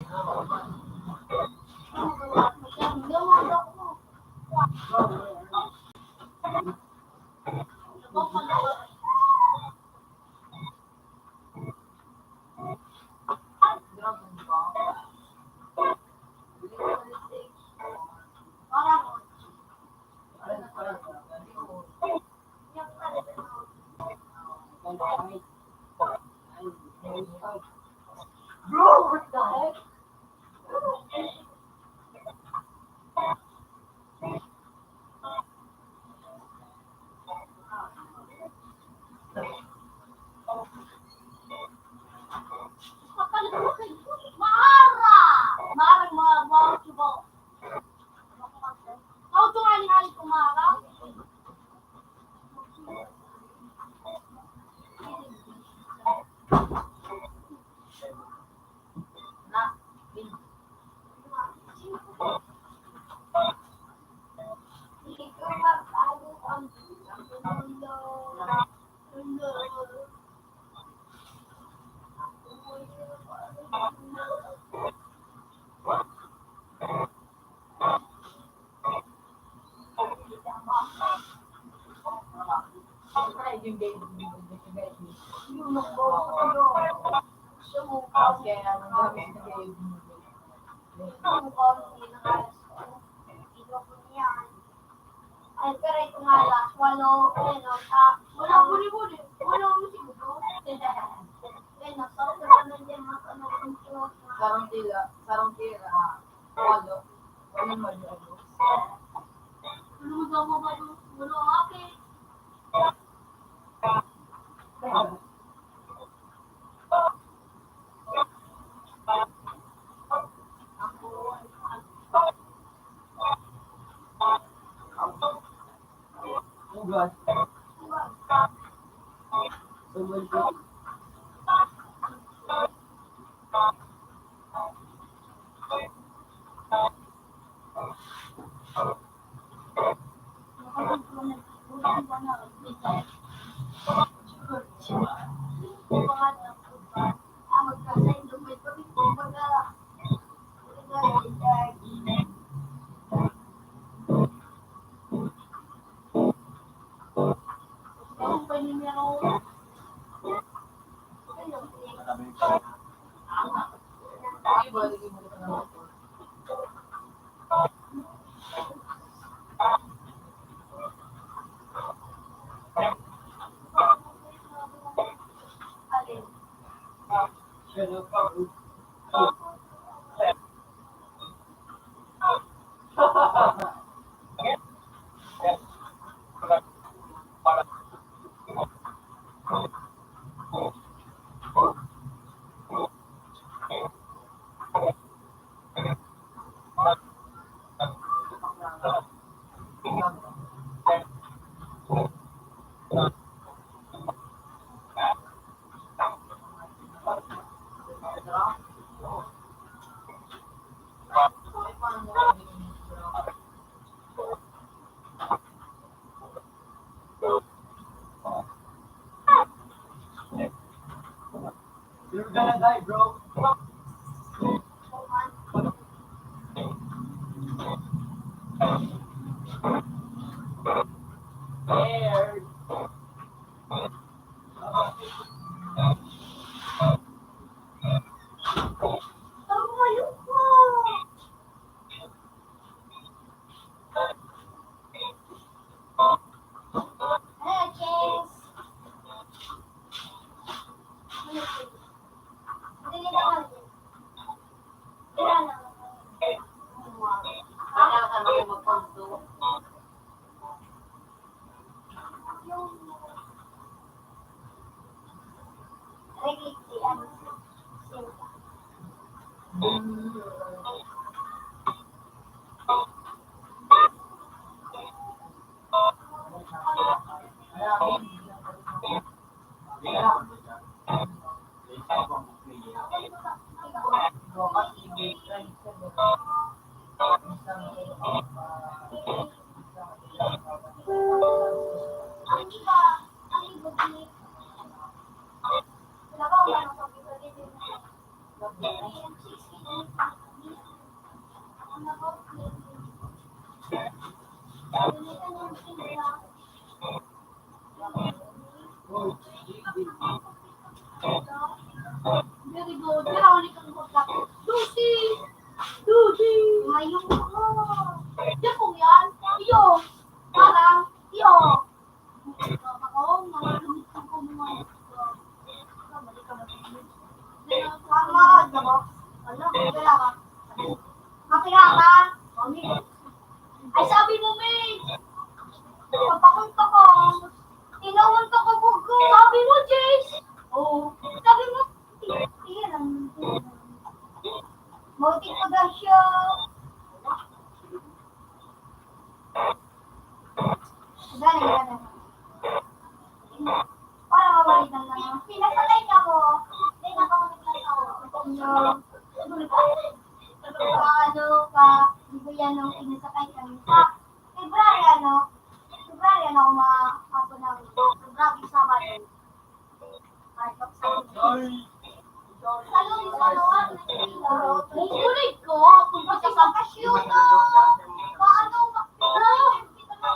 Bro, what the heck? Mara! Mara, Mara, coba. Kau tuh hari-hari kemarau. Nah, ini. Ay, pero ito nga last, wala buli-buli, wala siguro. Ayun, sarap na naman din mga Sarong tira, walo, walo mag-ano. Lugaw mo ba yung wala akin? Ugas. Subol ko. Iba, lagi mo na ako. You're gonna die, bro. Scared. Kailangan mo magpunto. Wala ka. Mapira ka? Ay, sabi mo, May. Papakunta ko. Tinawan ka ko, Bugo. Sabi mo, Jace. Oo. Sabi mo, iyan ang... Mautin ko daw siya. Gana. Para mabalitan na lang. Pinasakay ka mo. Hindi na ako nagkakaw. Ano ka, di ba yan nung pinasakay kami sa February, ako ako ng February, Sabado. Ay, kapsabi. Mungkulit ko, kung kasi sa kasyuto. Paano ka?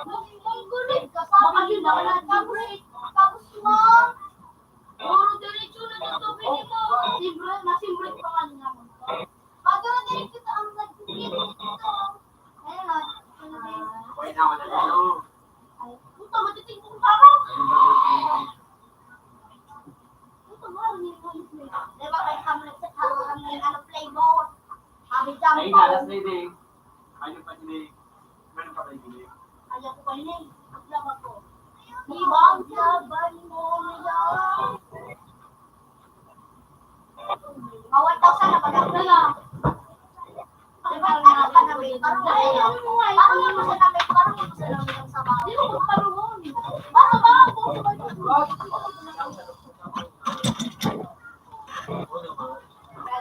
Mungkulit ka, sabi yun ako na tapos mo. Puro diretso na ito, pwede mo. Nasimbrate pa nga naman ko. Pag na diretso ito ang nagkikita ito. Ayun na. Ay, puto, matiting kong karo. Puto, marinig mo. Diba kayo kami nagsasama kami ng flavor. Sabi-sabi Ay, pa. nalas na ito. Ayaw pa din. Meron pa kayo din. Ayaw ko pa rin eh. Maglaba ko. Ibang laban mo nila. Mawal daw sana pag ako na. Diba ano ka namin? Parang mo sa namin. Parang mo sa namin ang sama. Hindi mo magkaroon. Parang po.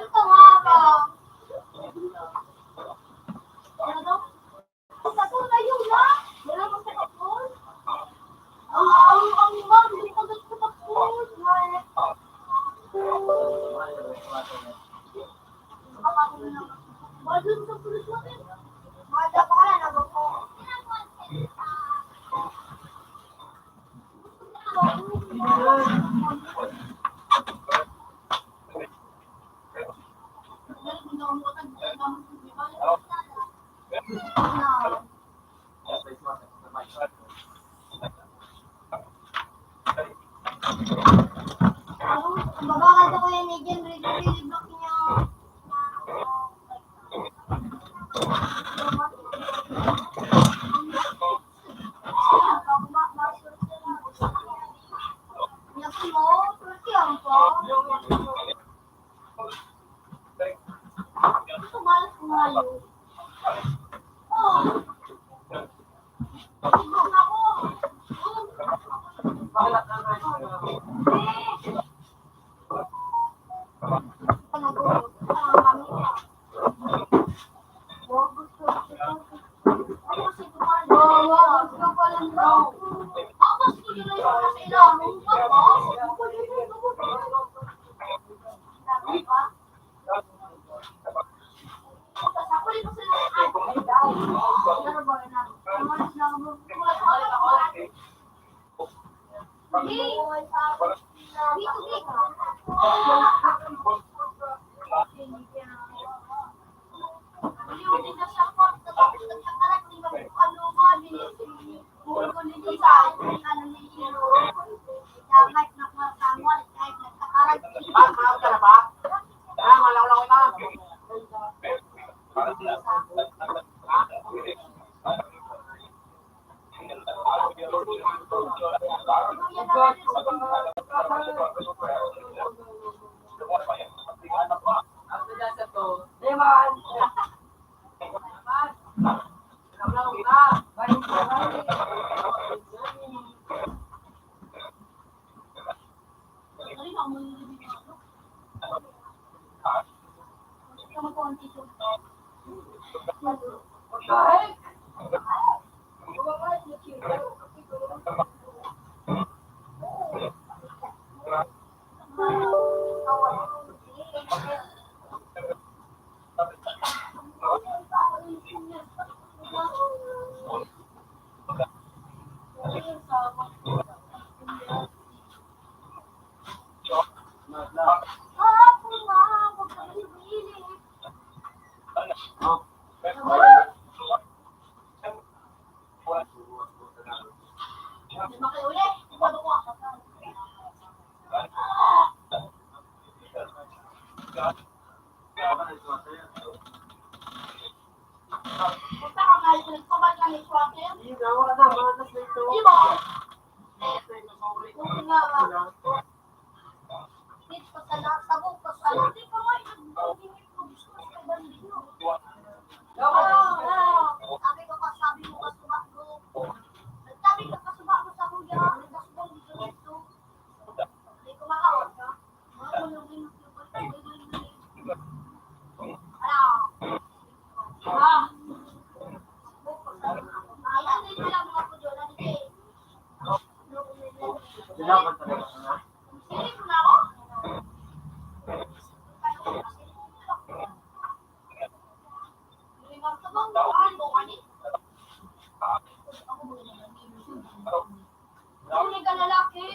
Ito nga ka. Ano daw? Sa na yun na. Wala mo sa kapon. Ang ma'am, hindi ko gusto kapon. Wala sa pulis natin. Wala pa ka na, nabok ko. Babakal ko yan ni Jen, really block niya. Naku mo, pertiyan po. Ito malas ko nga yun. Oh. Ito nga ko. Punta ka nga, nagpabal ka ni Swapper. Hindi na, wala na, matas na ito. Di ba? Hindi nga. Hit pa sa lahat, sabog pa sa lahat. Di pa nga, nag-limit ko. Gusto ko sa bandito. Sabi ko pa, sabi mo ka sumakbo. Sabi ko pa sumakbo sa kuya. Nagkasubang dito dito. Hindi ko makawag ka. Mga kulungin mo yung pagkakulungin. Ayan, dito lang mga kuyo. Kailangan talaga na. Sili ko na ako. Hindi ka lalaki.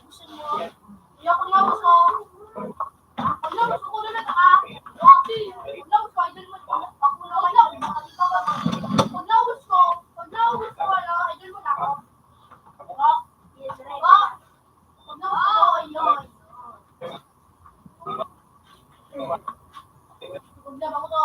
Gusto mo. Hindi ako namus ko. Pag namus ko na naka. Laki. Pag namus ko, idol mo. Ako na wala. Pag namus ko, wala. Idol mo na ako. Pag namus ko, ayun. Problema ko to.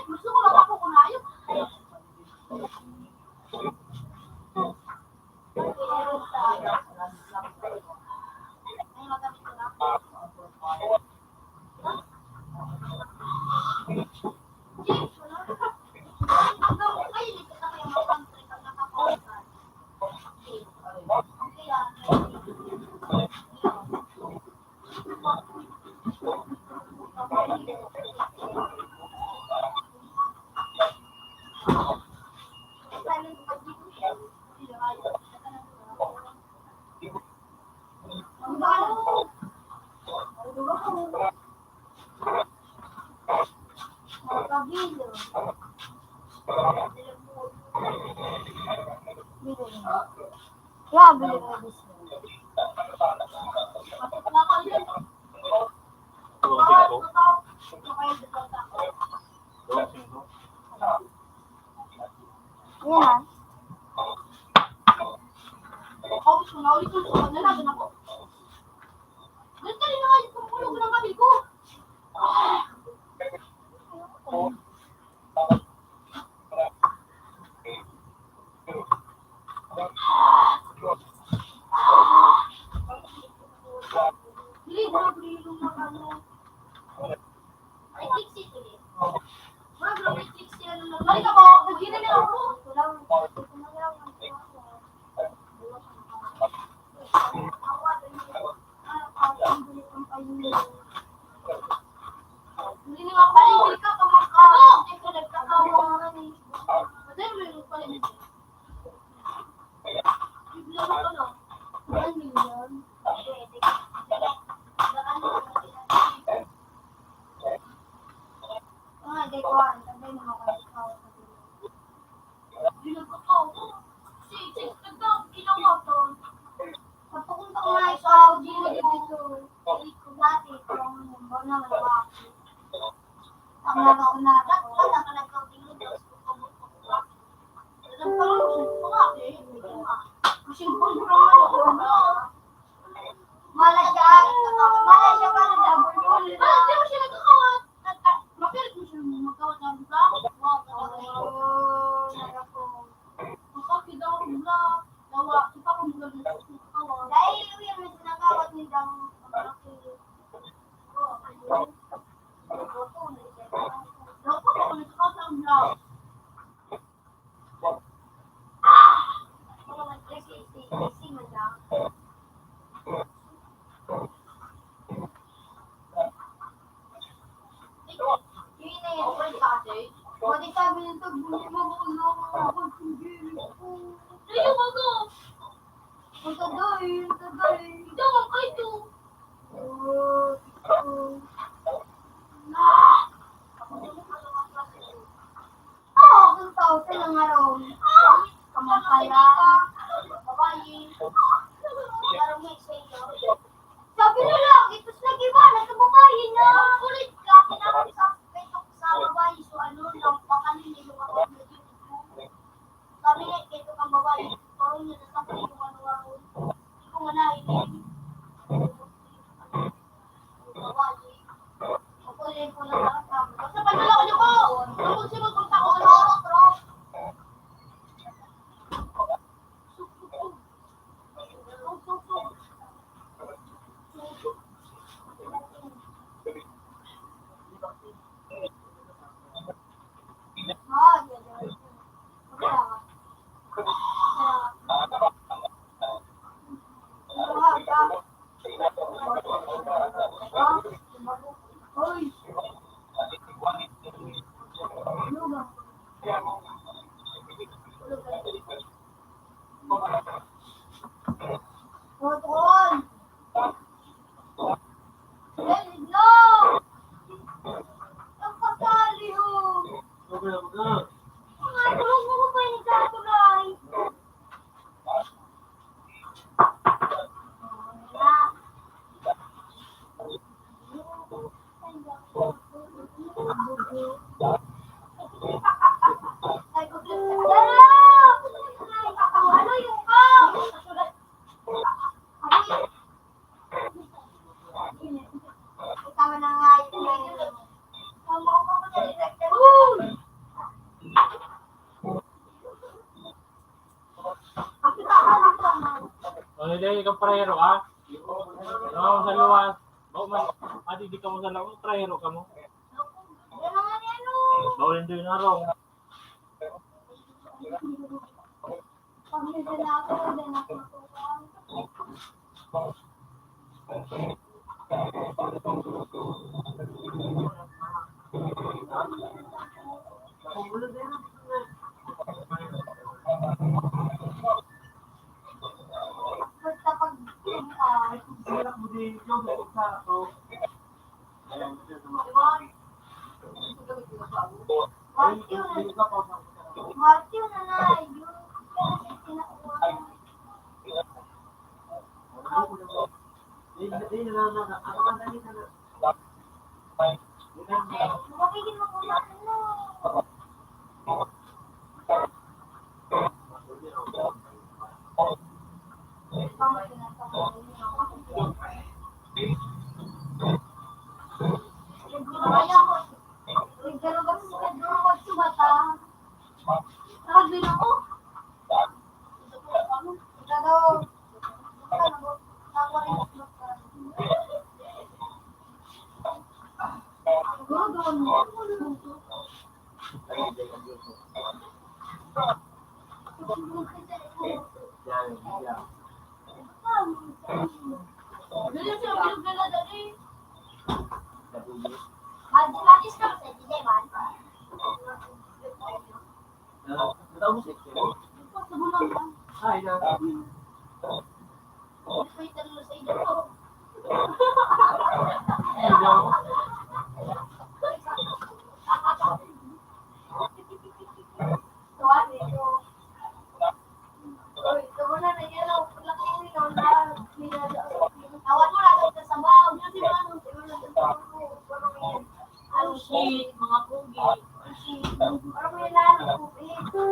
Gusto ko lang ako kunayo. Grabe yung medis mo. Kapit na ka yun. Yan. Ako, gusto na ulit yung sukan na natin ako. Ganun ka rin na kayo kung kulog ng kamil ko. Malaysia pa na double roll. Hindi mo siya nagkakawat. Mapilit mo siya magkawat ng bra. Wow, sarap po. Masakit daw ang bra. Dawa, ipa kong bra dito sa kawat. Dahil yung may sinakawat ni Dang malaki. Loko ko nagkakawat ng bra. Mga mag-kasi man lang. sabi niya, tagbuli mo ako na ako pagsigili ko. Tayo ka ka! Ang taday. Ito ka kayo. Kung tao sila nga raw. Kamakaya. Babae. Parang may sa'yo. Sabi nila, itos na giba, nagkababae na. Kulit ka, kinakot sa babae. So ano, nampakalin yung ako. Sabi niya, ito kang babae. Parang niya nasakit yung ano-ano. Hindi ko nga nainig. Babae. Kukunin ko na lang sabi. Basta padala ko niyo ko. Tungkol siya magpunta ko sa otro. Ano dahil ikaw prahero ka? Oo, sa luwas. Oo, ati di ka mo sa luwas, prahero ka mo. Bawalin doon na raw. Martiu na na, yung makikita mo kung bakit na. Mga pugi. Parang may lalo po ito.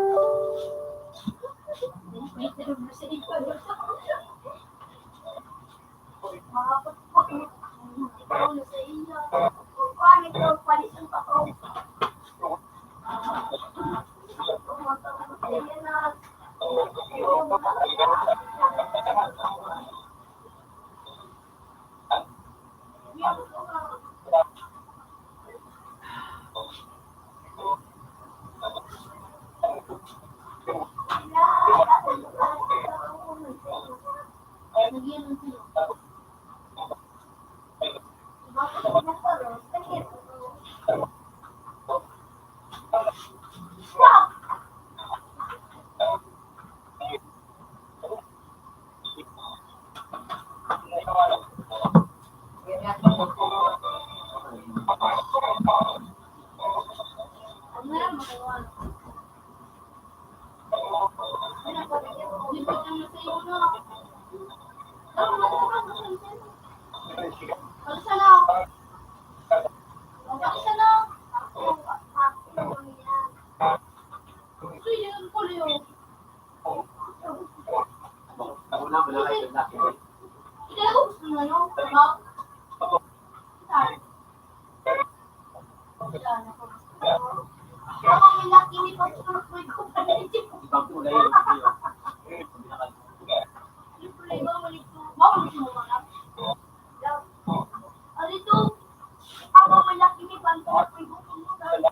Ano yan, magawa. Lipat lang na sa iyo na. Kalisa na. Kalisa na. So, yun ko rin yun. Wala kayo na. Hindi ako gusto ng ano. Diba? Saan? Saan ako gusto? Ako may laki ni pag-surprise ko pa na ito. Ibang kulay yun. Yung kulay ba, malito. Bawal mo mga. Alito, ako may laki ni pag-surprise ko pa na ito.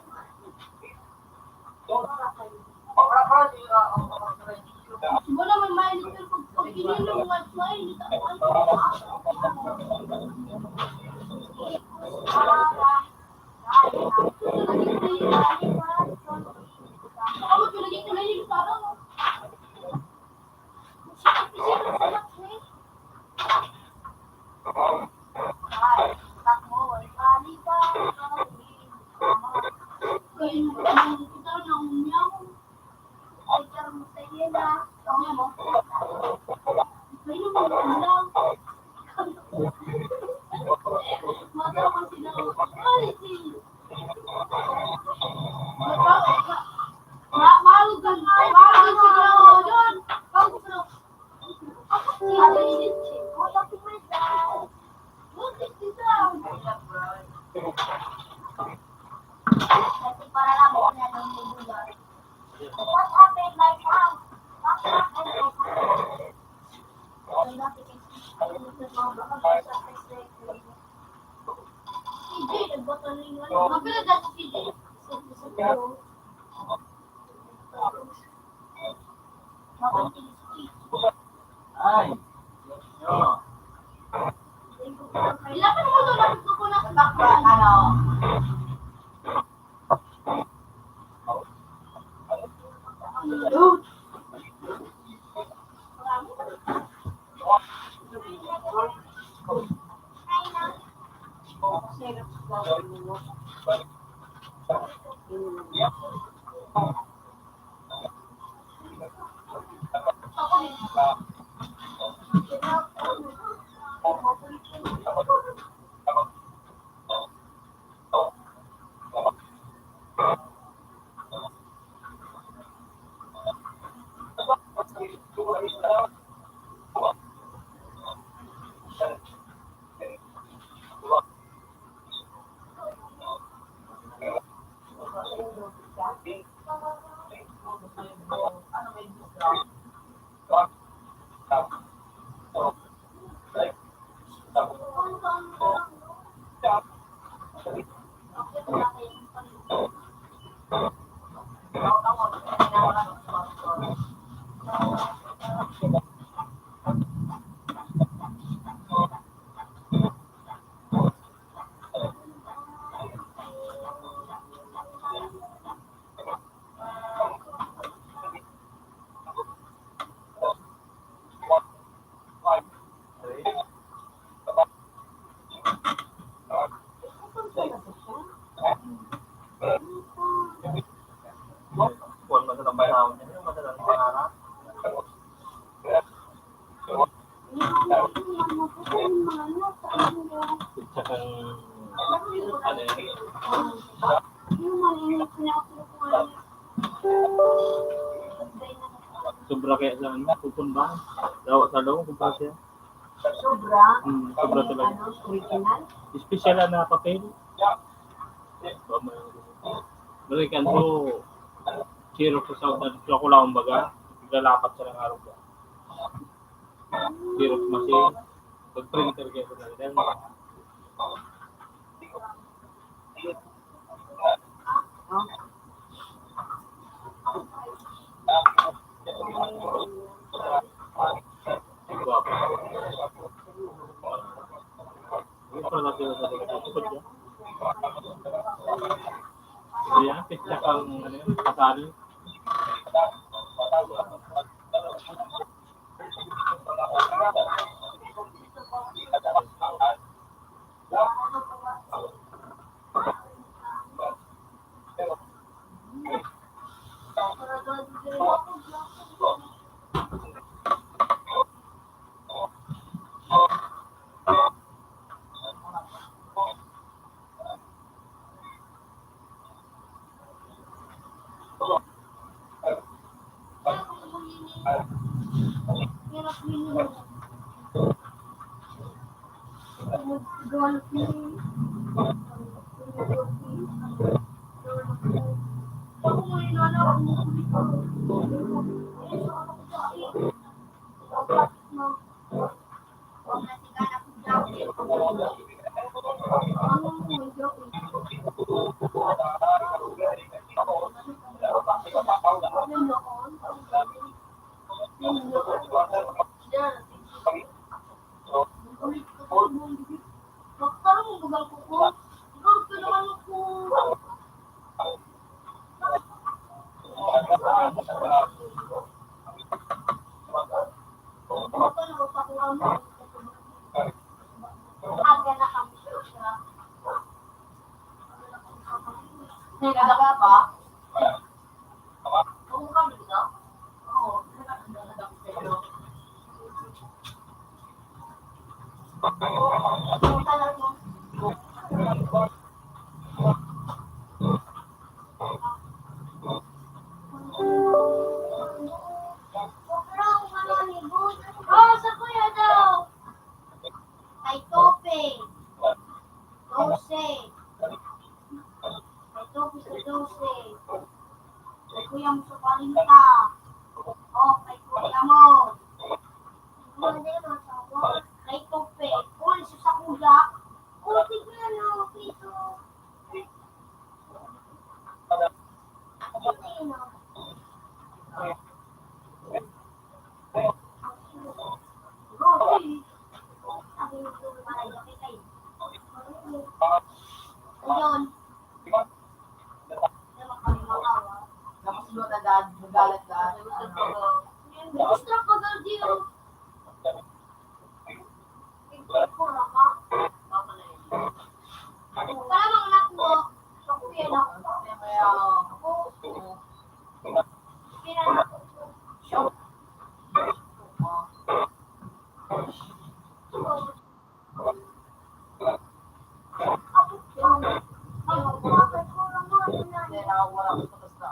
Wala may mainit pero pag ginilong mas mainit ako. Ako tulagin ko na yung parang What happened like now? What happened like now? Ay. Yo. Ilapan mo doon ang gusto ko na sa background. Ano? Kuwan mo sa tambayaw. Ano yung madalang pangarap? Tsaka, ano yun? Sobra kaya sa ano, kupon ba? Sa daw, kupon siya. Sobra. Sobra talaga. Ano, original. Special na papel. Balikan so, zero sa South so ako lang baga, lalapat sa lang araw ba. Zero machine. Pag-printer kaya sa talaga. Oh. Guwapo. Yung pala natin sa tukod niya. Ayan, pizza kang ano yun, kasal. Nagdadaka ka? Oo, kami ka? Oo, nagdadaka kayo. Sa kuya daw. Kay Tope. 12. Kay Tope sa 12. Kay kuya mo sa 40. Oh, kay kuya mo. Kay Tope. Ulit sa kuya. Ulit ko na no, pito. Ayun. Nakasulot na dad, nagalat ka. Gusto ko daw diyo. Pura ka. Para mga anak mo. Sa kuya na. Kaya, Kaya na. hindi nakawala ko sa basta.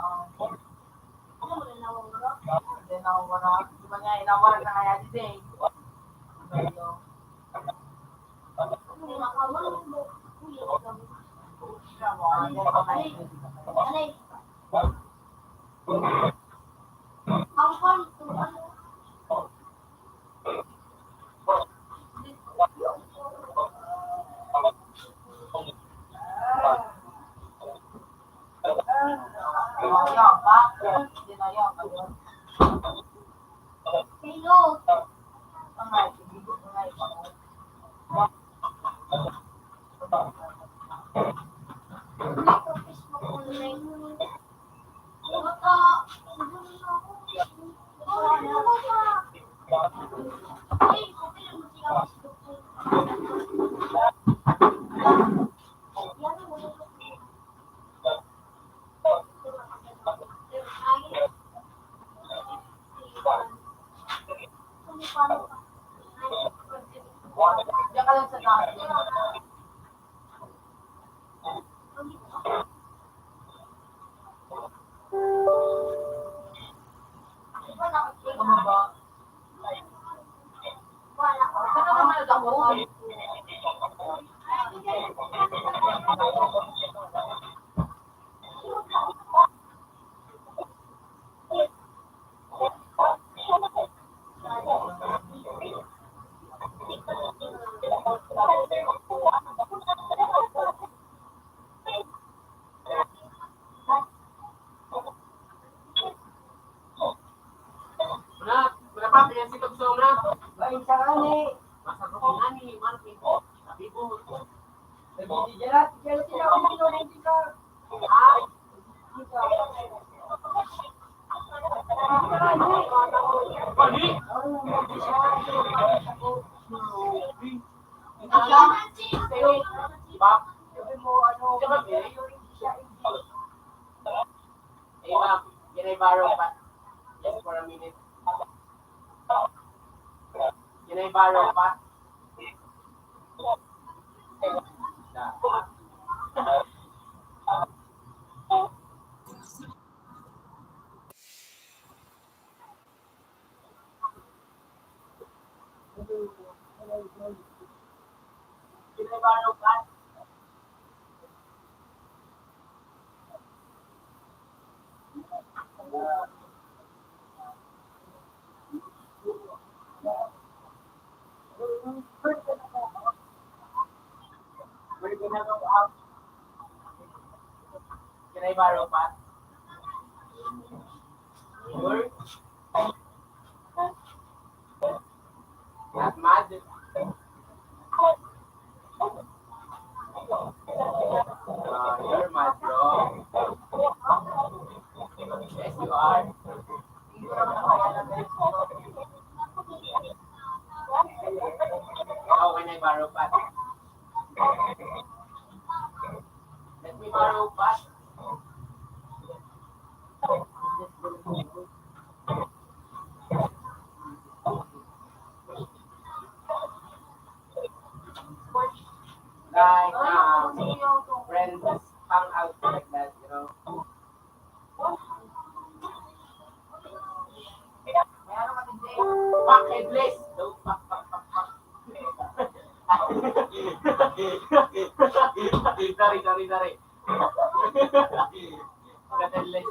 Hindi nakawala. Di ba niya, inawala na kaya dito eh. Pero, siya mo, hindi pa kayo. Ayaw pa. Hindi na ayaw pa yun. Ang ay, hindi ko na ipako. Diyan ka lang sa taas. Ano ba? Saan naman malad ako? Wala pa, pinansi kagsong na. Bain sa kani. Masarap ko nga ni Marvin. Sabi ko, Jalat sila ako dito na hindi ka. Pagi! Bak, Sabi mo ano. hey ma'am, can I borrow pa? Just for a minute. Can I borrow pa? Kinabaro ka? Kinabaro pa? Work? Not mad? You're mad, bro. Yes, you are. Oh, can I borrow pat? Let me borrow pat. Like, friends hang out like that, you know. Fuck headless. Don't fuck. Sorry. Fuck headless.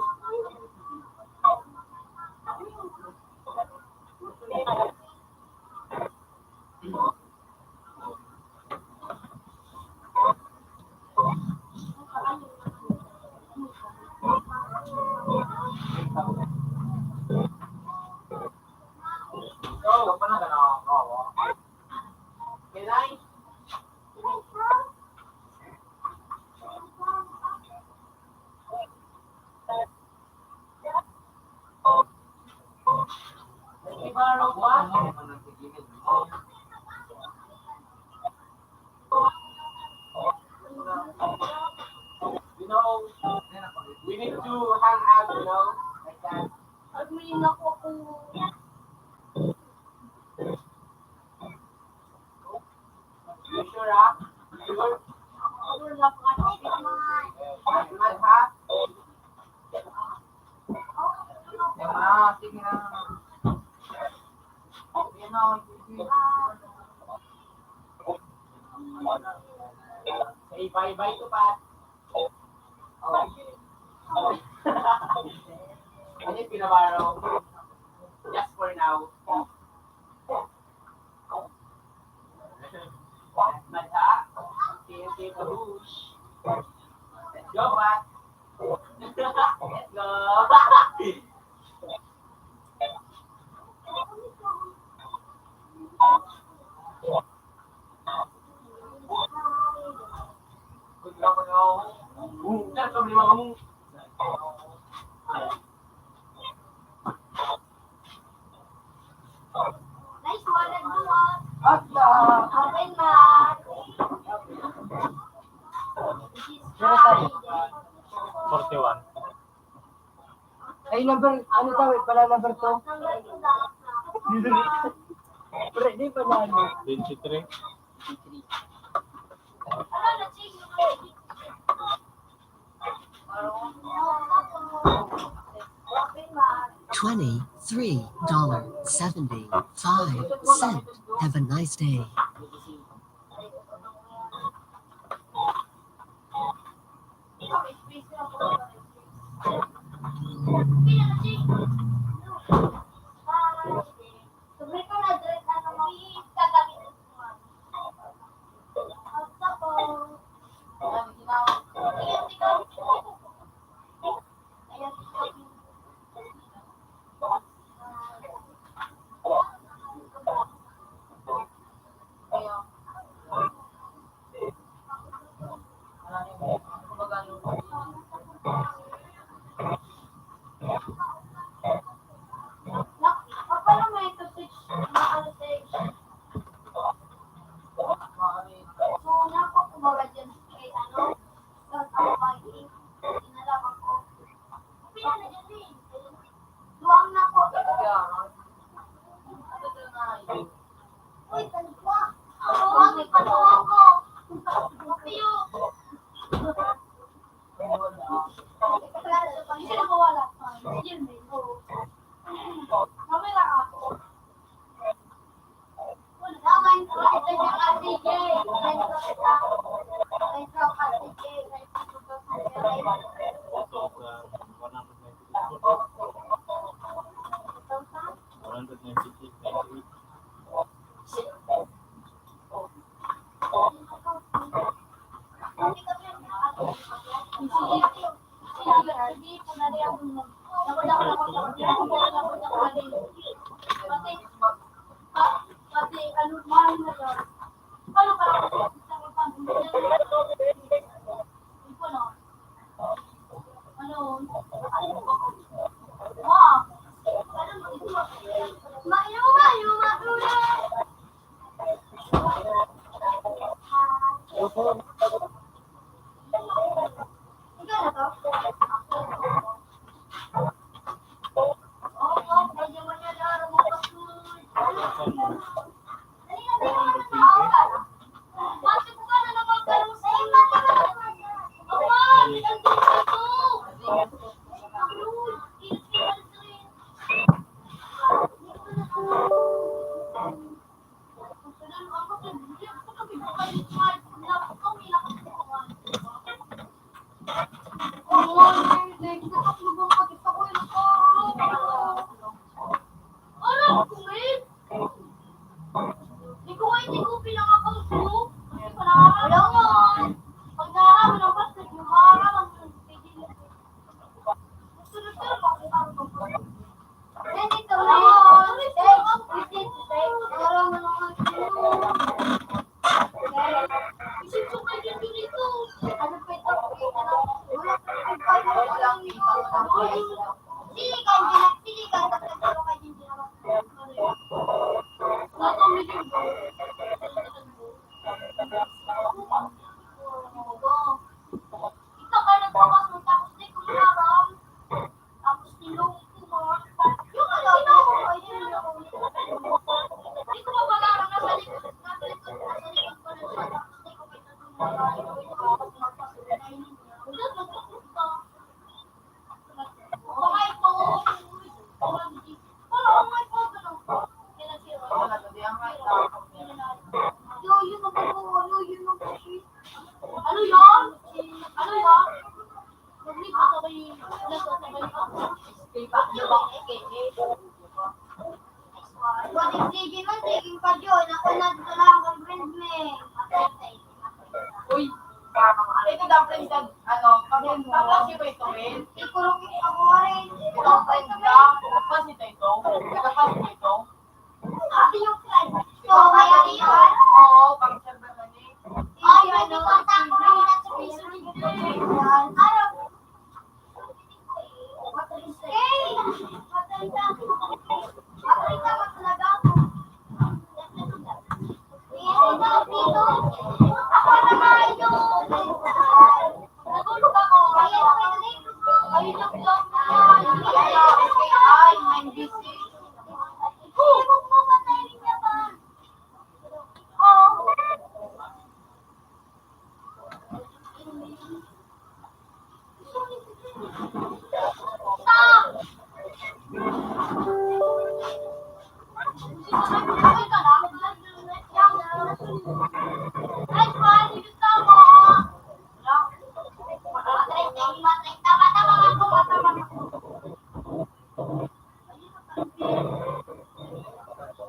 So, can I? Let me borrow one. You know, we need to hang out, you know, like that. Admin ako po. You sure, ah? Sure? Wala pa kasi naman. Mad, ha? Sige na. You know, say bye-bye to Pat. Oh. Ano yung pinabaro? Just for now. Mad, ha? See the bush. Let's go, Pat. Let's go. Good luck, Jangan kau beli kamu. Nice wallet doon. Ada. Open man. Hi. 41. Ay, number, ano daw eh, pala number 2? Number 2 daw. Pero di pa na ano. 23. Ano na change yung open man. $23.75. Have a nice day. Okay, space na po. Okay na change. Sabi ko na direct na naman. Gagamitin ko. Tapos, ayan, ikaw. Ayan, ikaw. Paano mo ito switch? Ano stage? So, nako kumbaga dyan kay ano? Sa tawagin. Inalaman ko. Pila na dyan din. Luwang na ko. Uy, talpa. Luwang, may patuwa ko. Mapiyo. Hindi na mawala pa. Sige, may. Mamaya ako. Wala, ito yung RDJ. Silikan, silikan, tatlo kayo din naman. Ito ka nagbukas mo tapos di ko maram. Tapos niloko mo. Yung ano, di ko mabalarang nasa likod. Nasa likod ko na siya. Tapos di ko kita tumagayo. Baka ito. Parang mga ito. Wala, hindi ang right na. Yun ang bago. Yun ang shit. Ano yan? Ano yan? Maglipat ako yung nagkasabay ako. Escape pa. Ano ba? Escape. Pwede sige man, sige pa yun. Ako nagdala ang friend me. Uy, ito dumplings na, ano, kapag ba ito, Will? Ikurong ako rin. Kapag kapag ito, kapag ito. Sabi yung friend. So, kaya yun. Oo, pang server na ni. Ay, pwede kontak ko rin at sa Facebook. Ano? Hey! Matalita ka talaga ako. Dito. Ako naman yun. Natulog ako. Ayun yung vlog na. Ay, 9BC. Huwag mo patayin niya ba? Oo. Stop! Ay, paano yung tama?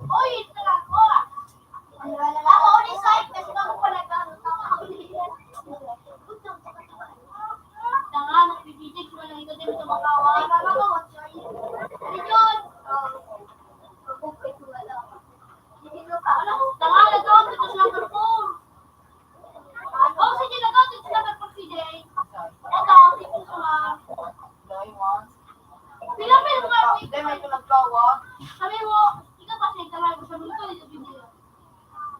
Oy, talaga. Ako ulit sa ipes, bago pala tanga, nagbibigay ko lang ito din sa makawa. Ay, mama ko, what's your name? Ano yun? Tanga, nag-out ito sa number 4. Oh, sige, nag-out ito sa number 4, CJ. Ito, ito sa mga. Dahil once. Pinapil mo nga, Hindi, may nagkawa. sabi mo, ikaw kasi, tanga, gusto mo ito, ito video.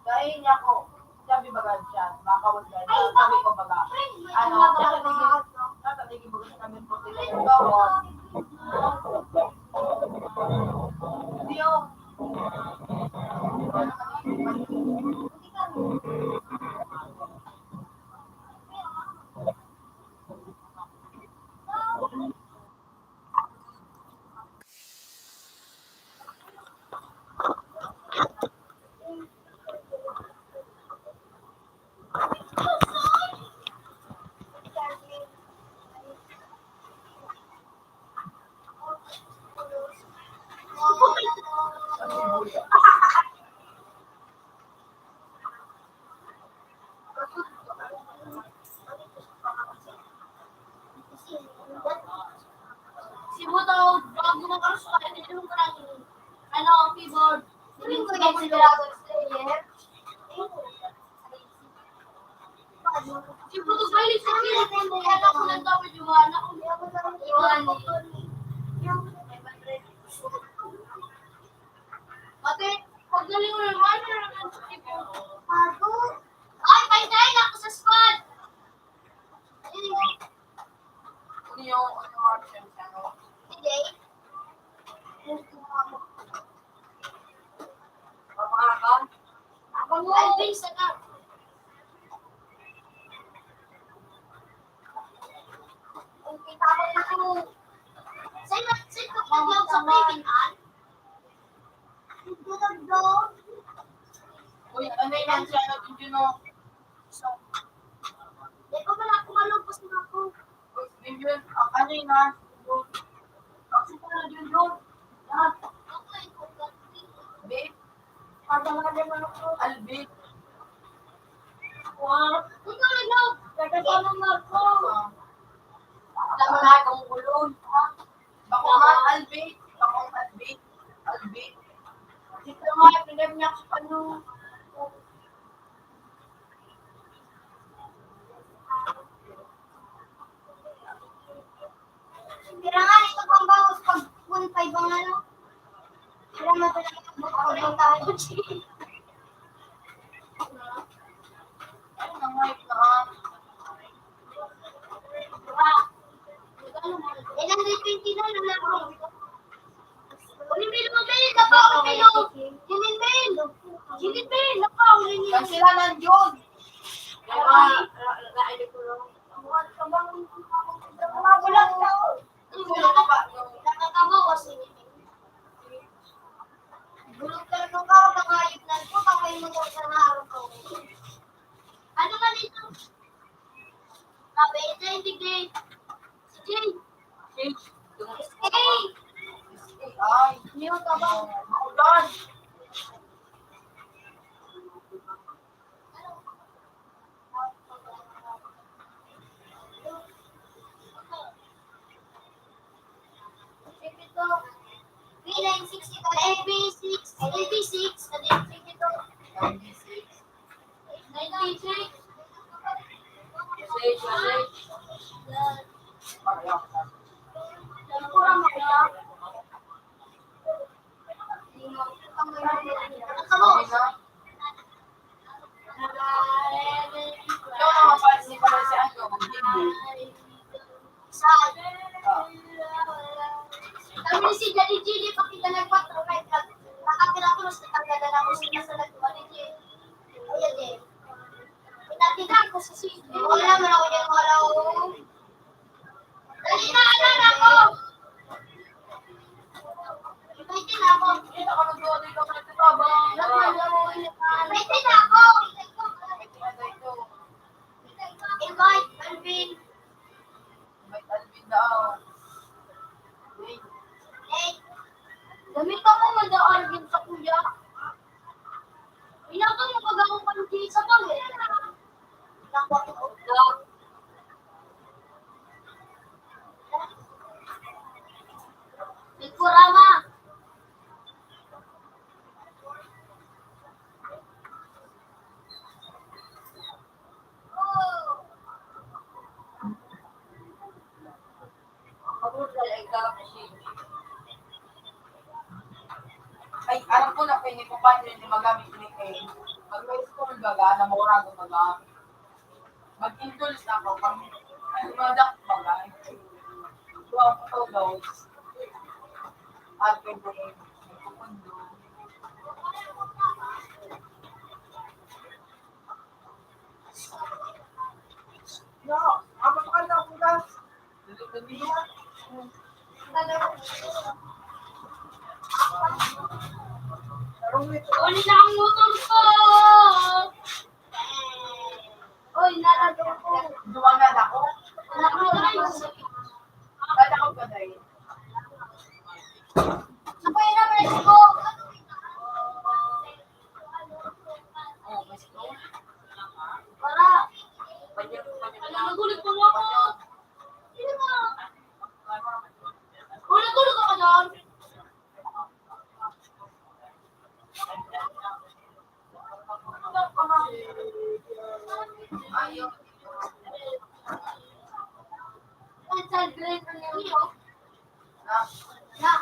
Dahil niya ko, sabi baga siya, makawag niya. Ay, Sabi ko baga, ano, natatigil baga sa namin po sila yung gawa. Hindi yun. Si Buto, bago mo ka sa akin, hindi mo parang, ano, keyboard. Hindi mo yung Dragon Slayer. Si Buto, galing sa akin, alam ko ng W1, ako iwan Ate, pagdaling mo naman, ay, pahintayin ako sa squad! Ano yung option siya, no? Hindi. Pamarakan? Ako mo. Alvin, sana. Kung kita ko ito. Sa'yo ka pag-log sa Pilipinan? Uy, ano yan siya, no? Did you know? Di ko pala kumalupos na ako. Yun, ano yun na? Kasi pala yun. Lahat. Ako ay kukalpi. Babe, Pagdala naman ako. albit. Wow. Kung nalog, kagagawa mo ako. Alam mo na itong ulon. Bakungan, albit. Bakong albit. Albit. Dito nga, pinag niya ako ano. Kira nga Jay. Ay, nang-hype na ah. Eh, 120 na lang bro. Uling Bill mo, Bill. Napakot, Bill. Jinin, Bill. Jinin, Bill. Napakot niya. Kasi sila nandiyon. Kaya Mga bulag na. Nakakabaw kasi. Bulog talaga ka. Nakayip na po. Kakay mo daw sa naharap ko. Ano ka dito? Sabi, ito yung tigay. Si Jay. Hey! ay, Hindi mo kabaw. maulan. B96 ito, AB6, AB6, AB6 ito, 96, kurang mo kaya? Nakabo. Yung mga pansin pala si ano, hindi. Saan? Kami ni si Daddy Gili, pakita nagpatro, nakatira ko, mas natanggalan ako sila sa nagtuwa ni Gili. Ayan eh. Pinatigan ko sa sisi. Wala naman ako dyan, wala ako. Dali na, alam ako! Ibaitin ako. Kita ka nag-doon dito ka nagtatabang. Ibaitin ako! Invite, Alvin. May Alvin daw. Eh, gamitan mo man daw Alvin sa kuya. Inato mo pag ako panti sa bang eh. Nakuha ko vlog. Nagkurama. Ay, alam ko na pwede ko pa rin magamit ni Kay. Pag may school baga, na mura ko baga. Mag-indulge na ako. Pag madak baga. Doon ko daw. At pwede pupundo. No, apa pa ka po ka? Dali mo. Uli na ang motor ko! Uy, nalagay ko. Duwagad ako. Nalagay ko. Ba't ako gaday? Ako yun naman ko. Oh, mas ko. Para. Banyak. Nagulit ko ako. Sino nga? Gulit ako doon. Ayaw. Sa grade na niyo. Na. Na.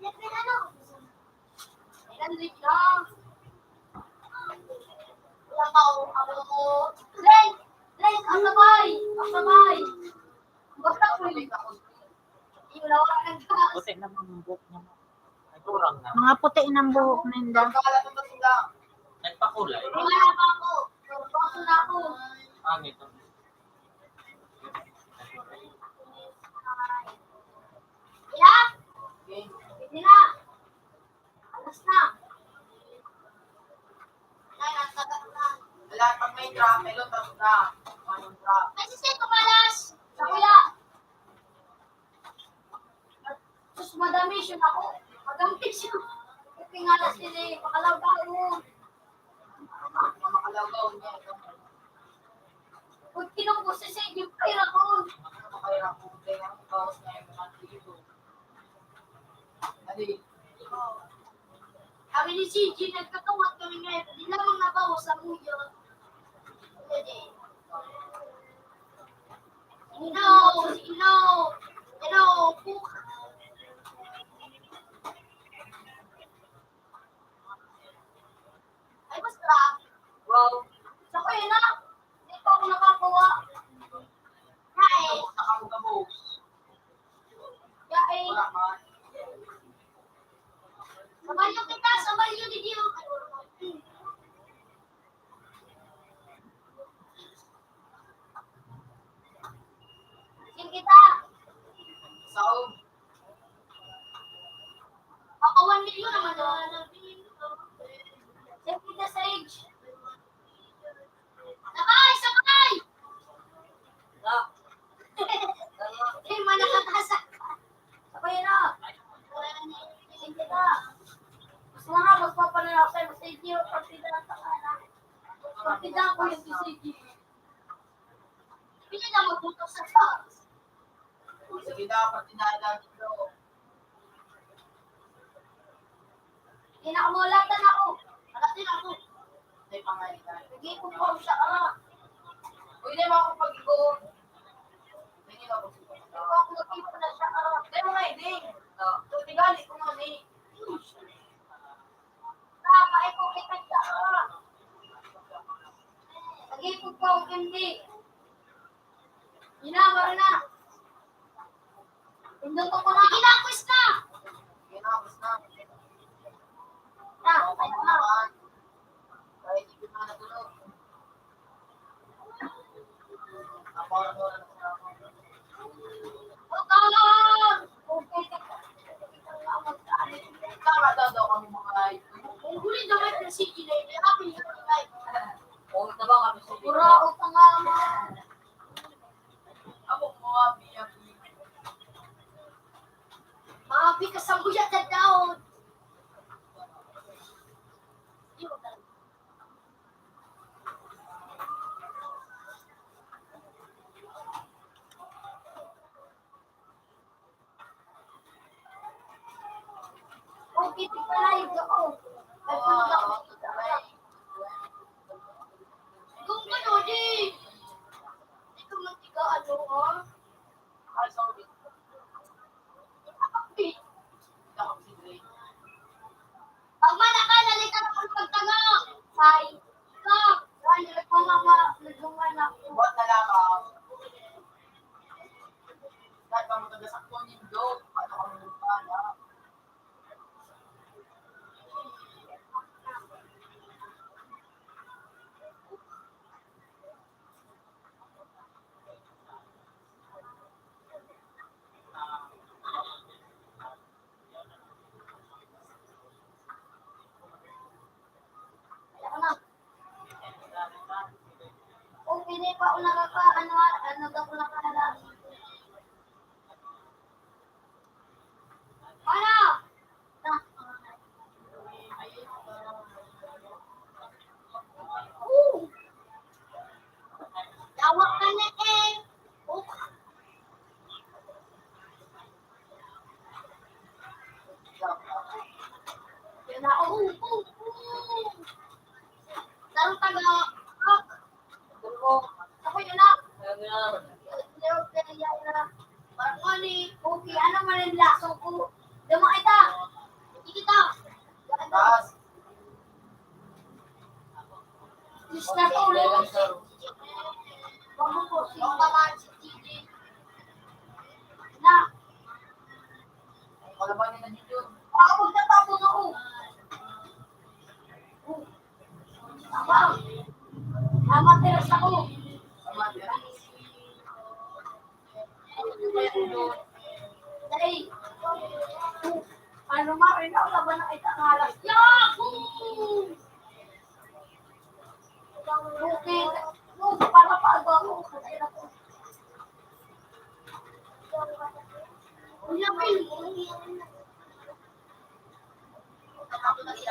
Yan ano? Nandit lang. Wala pa ako. Ren! Ren! Asabay! Asabay! Basta ko Ulit ako. yung lawakan ka. Puti na mga buhok niya. Ay, kurang na. Mga puti ng buhok ninda. Nagkakalat mo sila. Nagpakulay. Wala pa ako. Baso na ako. Pangit. Ila? Okay. Hindi na. Alas na. Ay, natagat na. Wala, pag may drop, may lutas na. Anong drop? Ay, sisay kumalas. Sa kuya. Sus, madami siya ako. Madami siya. Pingalas nila eh. Pakalawga mo. Mga makalagaw niya. Huwag kinupo si Sig yung pera ko. Kaya ako, kaya ang bawas niya yung mga dito. Adi, Kami ni CG, nagkatawad kami ngayon. Hindi lamang nabawas sa muyo. Hindi. Hello, Puk. kita magbutos sa box. Sige dapat tinala dito. Inakamulatan ako. Alatin ako. May pangalitan. Nag-iipon ko siya. Pwede mo ako pag-igo. Hindi na ako siguro. Ito ako nag-iipon na siya. Hindi mo nga, hindi. So, tigali ko nga, hindi. Tama, ito kita siya. Nag-iipon ko ang hindi. Ginamara na. Pinduto ko na. Ginakos na. Ginapos na. Na, ayaw na. Kahit hindi ko na natulog. Ako ang wala na sa ako. Utang! Okay, Tama daw kami mga kung huli na may presigi na yun, happy na yun, like. Oo, diba kami sa Pura, utang nga mo. Ako mga biyak. Happy ka sa buya sa daon. Okay, di pala yung doon. Ay, punog ako dito. Doon ka, Lodi. Ito man tiga, ano, ha? Ay, sorry. Happy. Hindi ako si Dre. Pag manaka, nalitan ako ng pagtanga. Ay, ka. Ay, nagpangama ako. Buwan na lang ako. Dahil ba mo taga-sakto nindo? Paano kami nagpala? Ako na. Kung hindi pa ako ano daw ko nakahala. Ano? Tawag ka na eh. Yun na ako. Darong taga. Ako yun na. Parang nga ni, okay, ano man ang laso ko? Dama kita. Hindi kita. Taas. Diyos na tulong. Bago po, sino tamaan si TJ? Na, Kalabanin na dito. ako magtatapos ako. Tama. Tama, teras ako. Tama, tira. Dahil, ano ma, rin ako laban ng itangalas. Yahoo! Okay, para pago ako. Uya pa yun.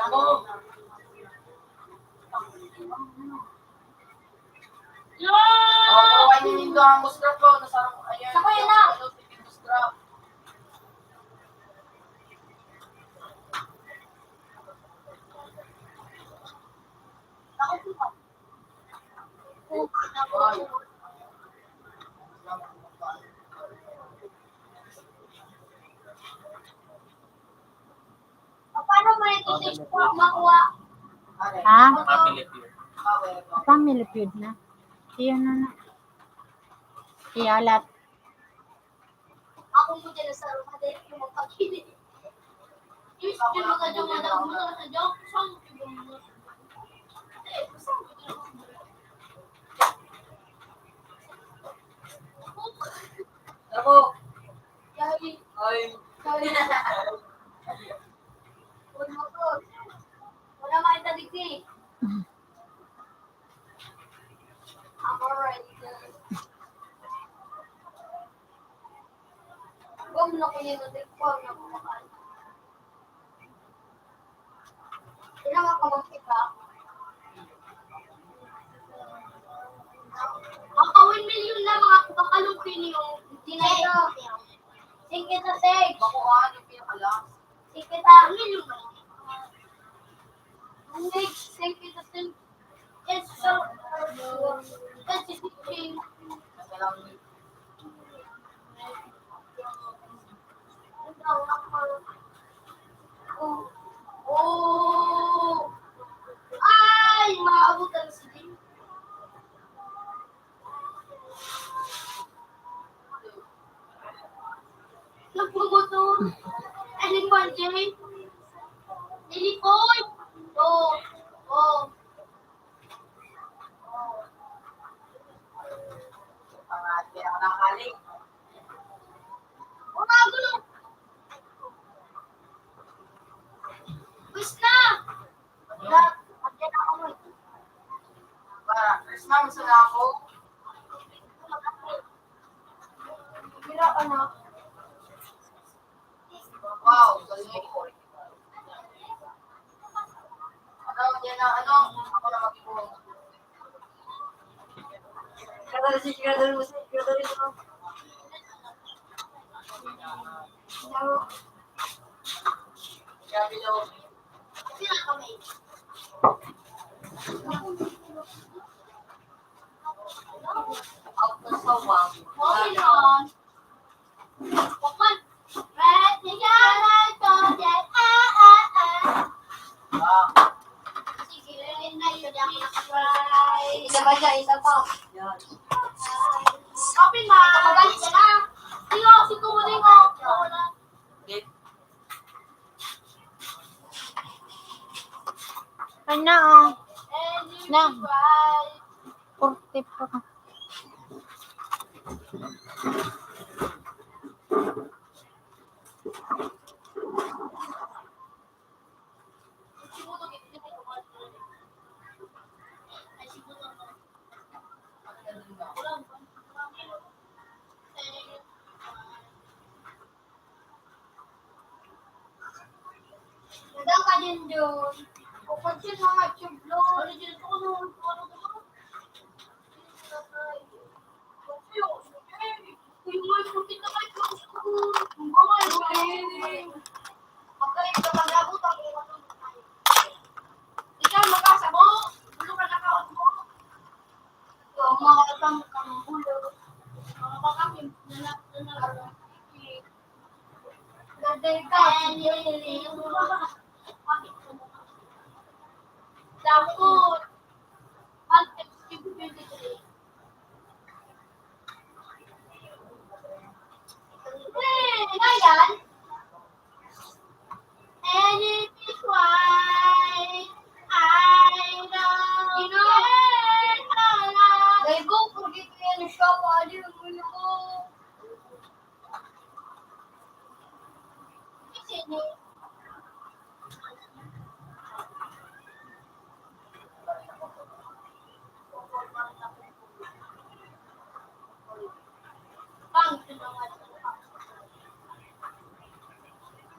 Ako. Oo, ay ninindo ang mustrap ko. Nasarang, ayun. Sako yun na. Ano, sige, mustrap. Ako po ba? Ay. Paano mo ito makuha? Ano? Ha? Family feud. Family feud na. Iyon na. Iyalat. Ako mo dyan sa rumah dahil yung magpagkilit. Yes, yung mga dyan mo sa dyan. Saan mo? Ako. Yari. Ay. Yari. Huwag mo to. Wala makita digdi. I'm alright. Huwag mo na kunin mo din. Huwag na kumakain. Kailangan ka magkita. Maka 1 million na mga Sige na ito. Sige na, Sage. Bakuhan yung pinakalas. Sige na. Sage kita, Sage. It's so... It's just change. Kasi lang Oh. Oh. Ay, maabutan si Jay. Nagpuguto. Alin mo, Jay? Ilikoy. Oh. Oh. pangalan ako nakakaling. Wala gulo. Wis na. Agyan ako mo. Para, first ma'am, gusto na ako. Mira ka na. Wow, galing ko. Ano, yan na, ano, ako na mag-iwan. Grabe daw. Sila kami. Out na sawang. Okay lang. Wakman. Red, higalan ko dyan. Ah, Sige, na yun ang nakatry. Isa ba siya? Isa pa. yan. Open ma. Magalit ka na. Tingo, si Kumuding ko. Date. Ano, oh. And you Na. try. 44. Nadang ka din doon. Kukunsin mga chublo. Ano dyan ko noon? Ano ko? Uy, may puti ka kayo ng school. Ang bawal, ulit. Okay, ito mag-abot ang iwan ng tayo. Ikaw, magkasabo. Ano ka nakaon mo? Ito, mga katang kambulo. Mga bakapin. Gaday ka. Dapat. Mag-execute. Ngayon, and it is why I don't care. They go forget me in the shop. I didn't really go. Sini. Bang,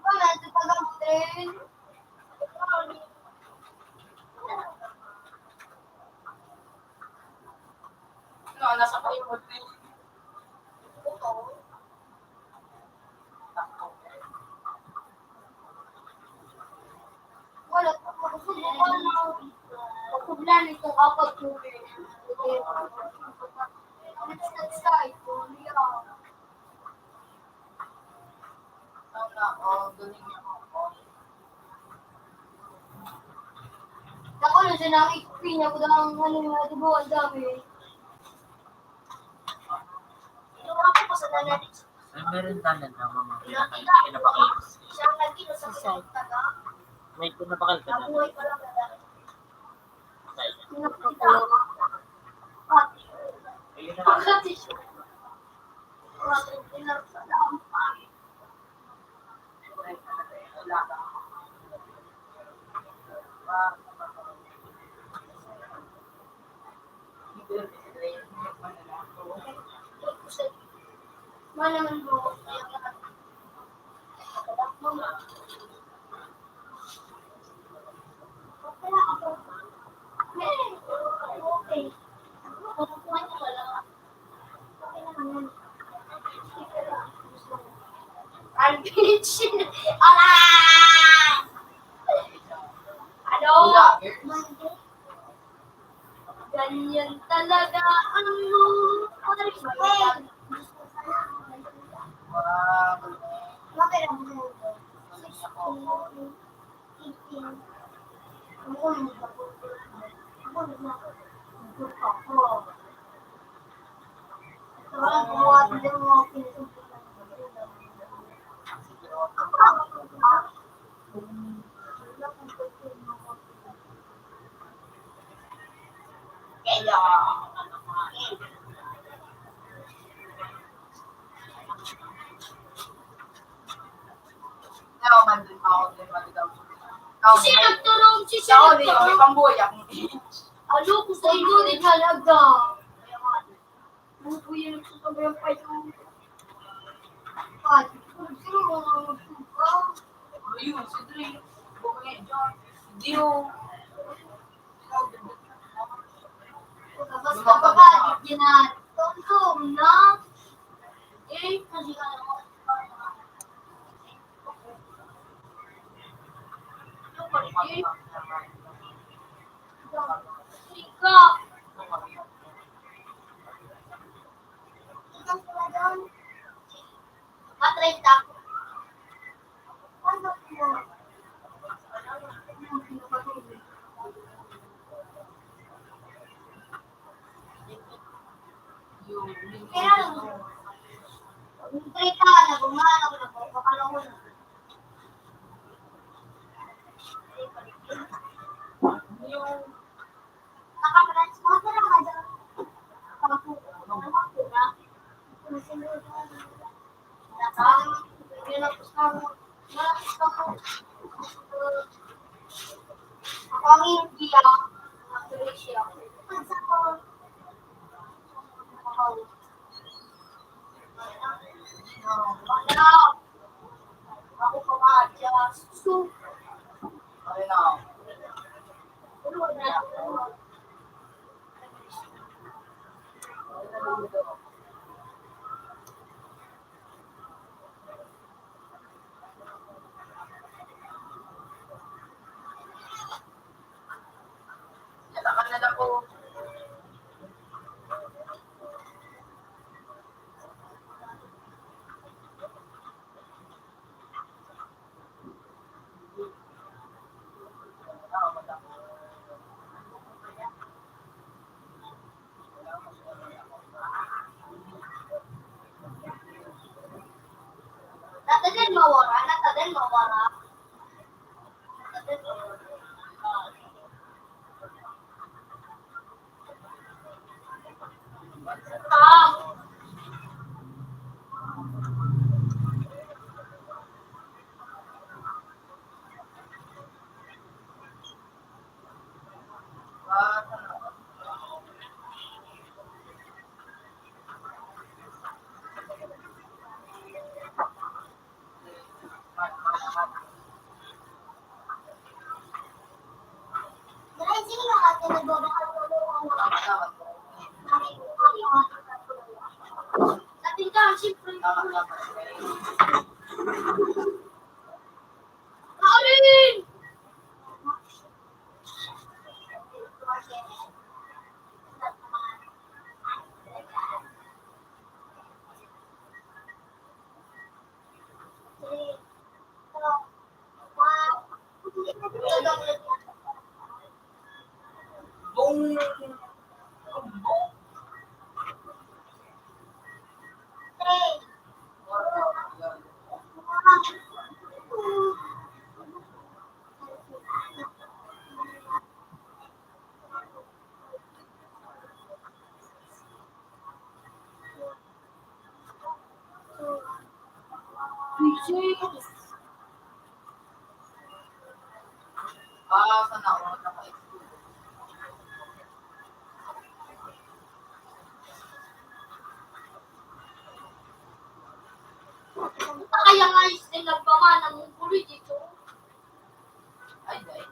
wala, ito pag-amutin. Ano, nasa kayo mo. Wala, magsubukan na. Pagkublan itong apat tubig. Let's get started. Sana, galing niya ako. Ako na siya nakikipin niya ko ang ano nga, di ba, ang dami. Yung ako po sa nanay. Ay, meron tanan na mga Pinapakil. Siyang nagkino sa taga. May pinapakal ka na. Nabuhay pa lang na. Ayun na. Pagkati siya. Wala ka. Malaman mo. Okay. Unfinished. Alay! Ano? Ganyan talaga ang Maribel. Bakit ang mundo? 16, 18. Ako ako. Ito ang buhat ng mga pinutubutan. Kaya. Ako man din ako din maligaw. Si nagturong, si Ako din, may nagturong. pambuhay ako. Ano ko sa inyo din talaga. Buto yan nagsusubo yung payo. Ay, sino mga magsuka? Ayun, si Dre. Bukay dyan. Dio. Basta ka ba, di na tum na. Kasi ka na ako. Sika. Matrenta. Ano mo? Kaya lang. Trenta na, bumahan ako na po. Kapalaw ko na. Yung Nakaprans mo, tara ka dyan. Ako ang India. Malaysia. Ako pa ma-adjust. So, ayun na. Yatakan na lang po. Natadin mawara. Natadin mawara. Ah, dahil sino nakatid na doon ang natin ka, siyempre. Kaulin! Bong. Sana ako naka-exclude. Kaya nga is nagpamana mong kulit dito. Ay, dahil.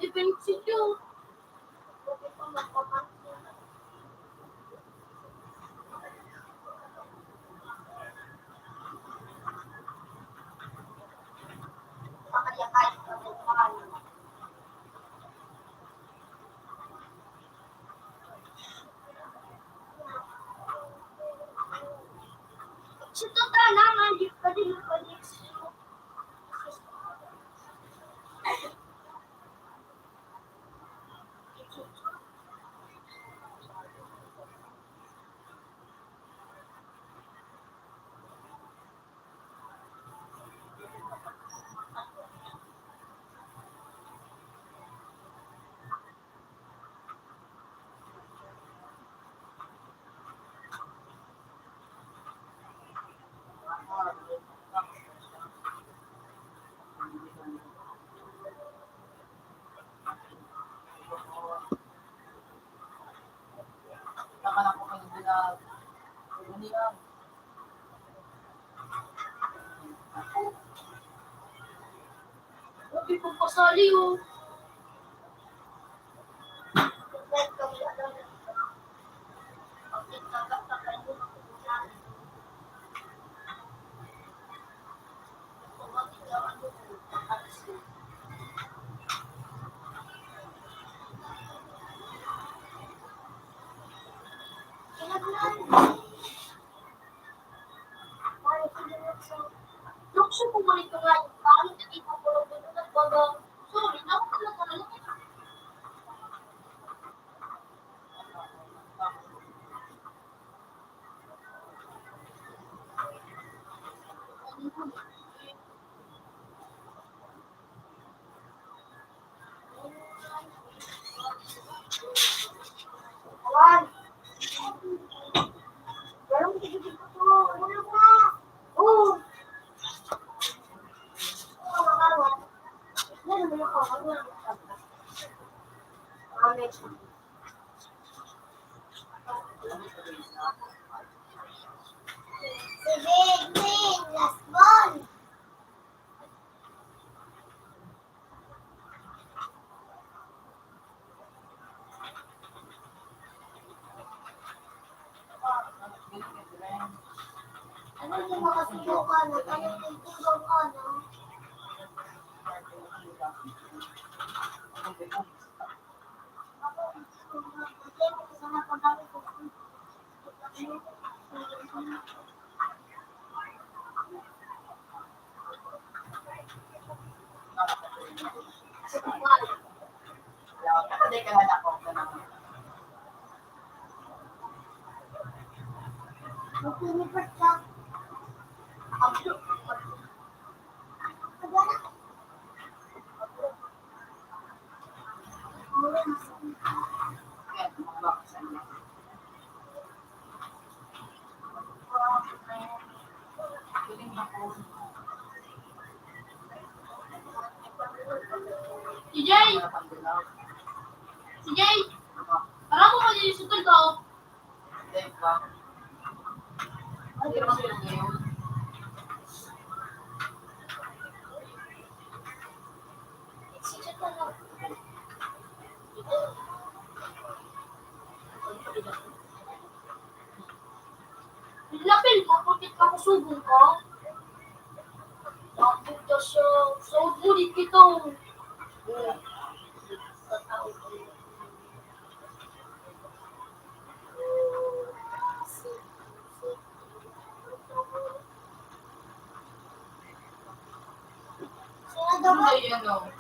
Depende yun. Nakanak ko kayo din na hindi na. Sabi ko pasali oh. Lukso ko mo nito nga, bakit hindi ko ko lang dito nagbaga? Sorry, ako talaga na lang. Awan! Walang tigil ko to. Wala na. Oo. Awan. Yan naman ako. Awan. Amen. Si Big Big, last ball. Ano yung makasubukan? Ano yung tingong ano? Hindi ka na ako. Magpinipat ka. Si Jay! Si Jay! Parang mo malisugal ka oh. Lapil ko, pagkit ka kusubong ka. Bakit ka siya? Sahod mo dit kita.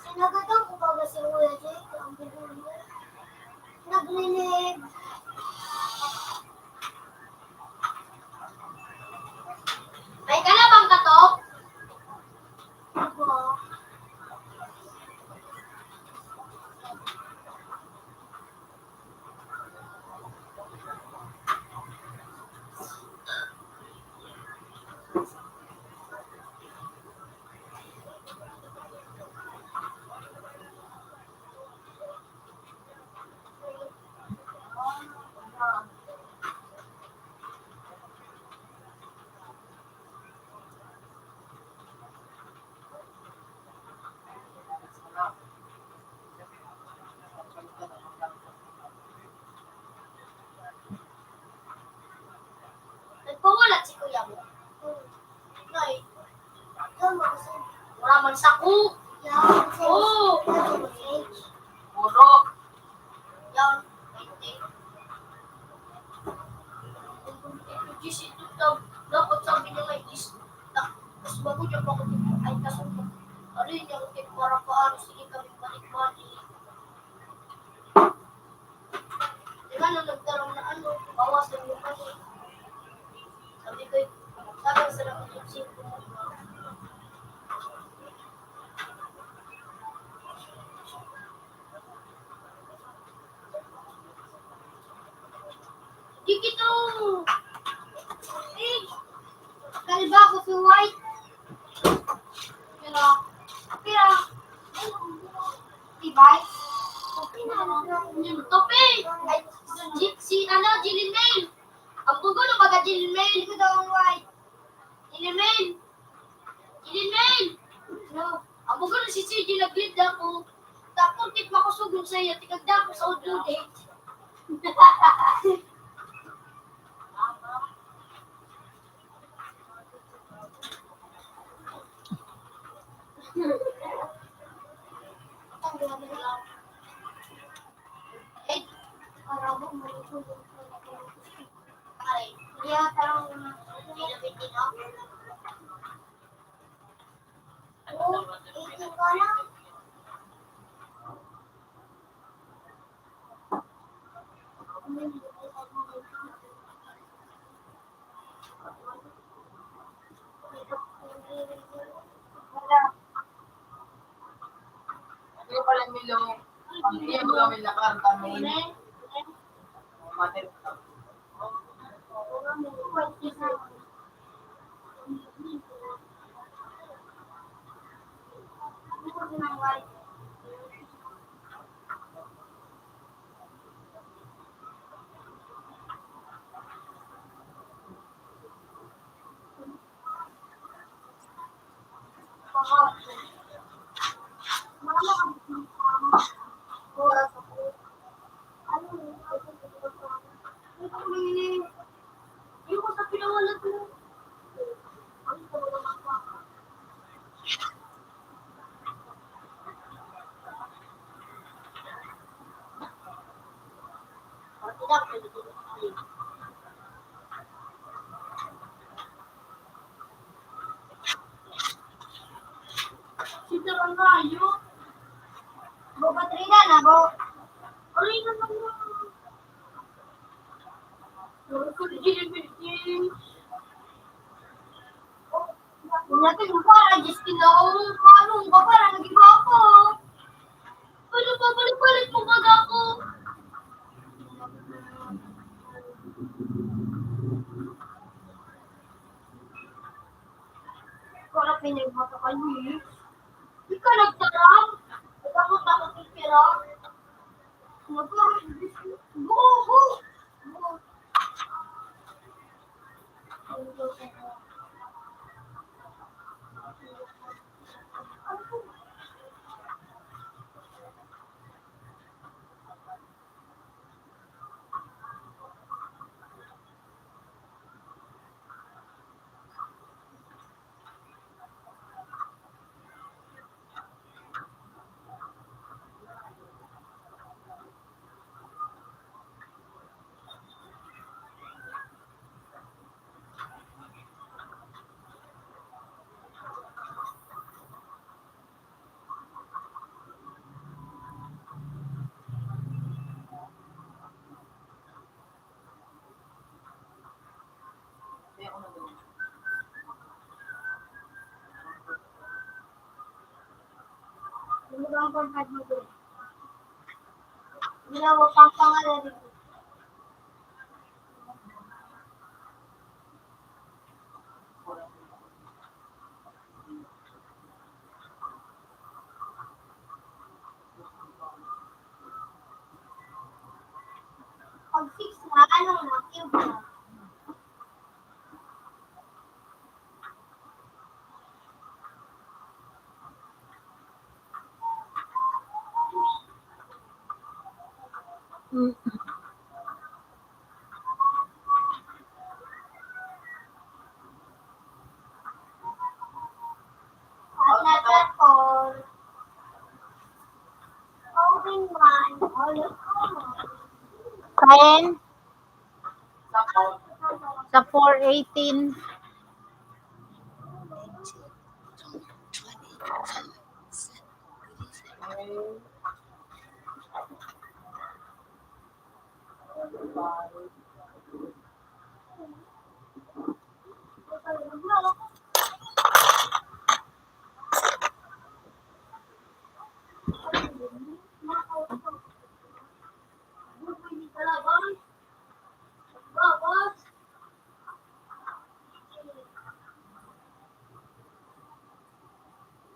Sinagadang ko ba si Kuya Jake? Ang bigyan niya. Naglilig. Ay ka na bang katok? Ako. Nagpawalat si Kuya mo. Nay. Wala man sa ku. Oo. Puro. Yan. Dapat sabi niya may is. Mas bago niya pa ko ay kasunod. Ano yun yung para paano sige kami balik-balik. Diba nung nagtarong na ano, bawasan mo kami. Sabi ko, sabi sa lang yung simple mo. Di kita kalba ko si White. Kira, Yung tope. Ay, Jilin Mail. Ang gugulo baga Jilin Mail. Ito daw ang white. Jilin Mail. Jilin Mail. No. Ang gugulo si CJ naglid ako. Tapos tip makusugod sa iyo. Tikagda ko sa audio date. Eh, parang mo ay, iya tarong pinapiti no? Oh, ito ka na. Hindi pala Milo. Ang hindi mo kami nakarta main. Matin. Sito ang kayo. Batrina na bo. Ori na naman. Natin yung para, just kinaong anong ba para nag-iba ako. Ano ba, balik-balik mo baga ako. Para pinag-mata kayo eh. Di ka nagtarang. Takot-takot yung pera. Go, go. Kaya ako nagawin. Ano ba ang pangkad mo doon? Ginawa pang pangalan dito. Pag 6 na, anong na? Cube na. At nagkakol. Open one. All Kain Tapos, sa 418.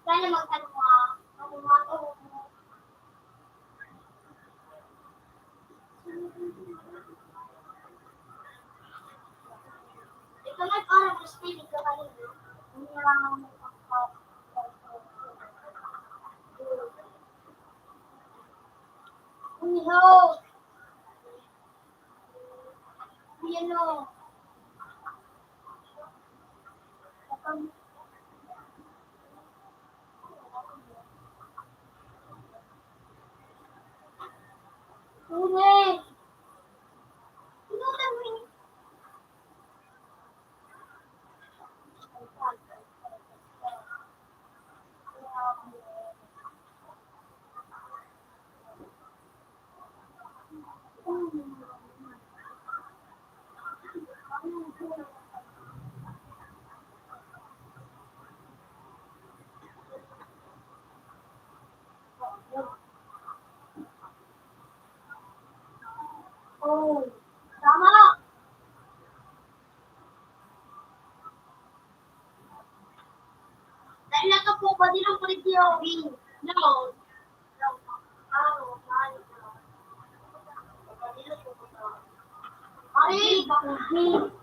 Sana magtanong ka. Ano Umihaw. Yan o. Huli. Ito na mo. Oh, tama. Dahil na po ba din ang pag-iawin? No. No. Ay, bakit?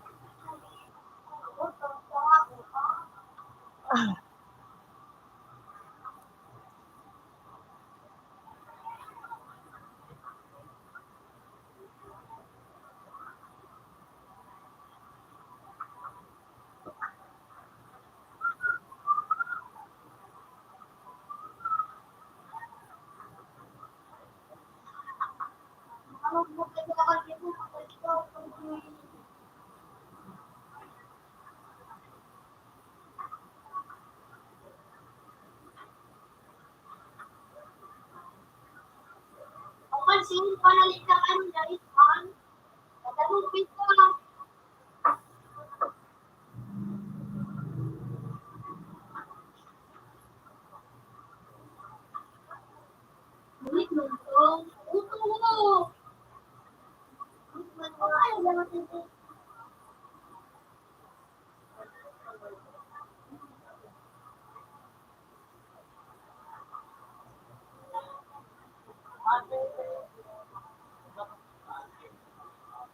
Ano po kailangan mo? Okay, sino panalitaan dari kan? Tatalupin ko lang. Ulit mo ito. Uto mo. Ay, lamat ito.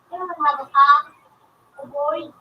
Ano naghagas ka? Boy.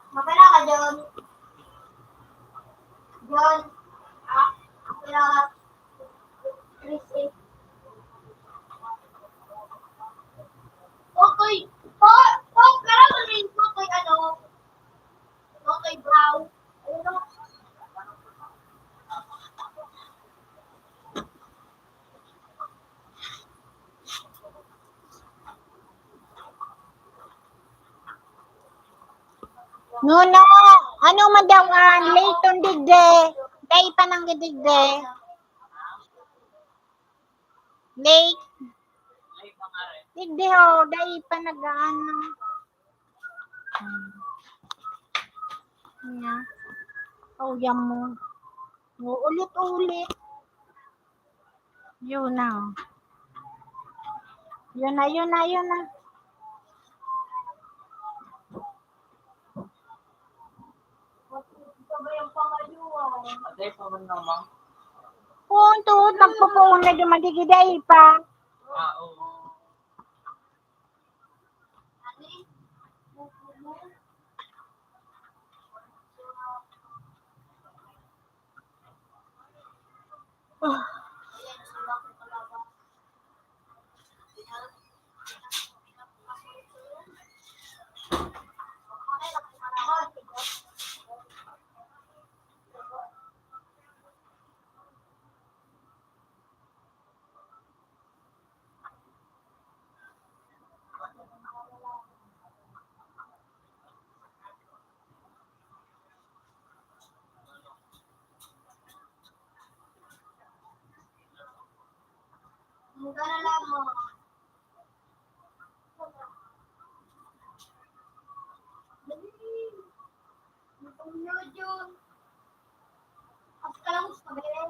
Mapala ka, John. John. Ah, mapala ka. Chrissy. Okay. Karaman rin ko kay ano. Okay, brown. Ano? Nuno, ano man daw ang layton digde? Day pa nang gidigde. Late. Digde ho, day pa nagaan ng. Nga. Oh, yan mo. Ulit-ulit. Yun na. Oh. Yun na. Sabayang pangayuan. Atay pa man naman. Punto, nagpupuon na dumagigiday pa. Oo. Ani? Ayan, sila ko talaga. Magkano lang mo? Matulog yun. At ka lang gusto ba yun?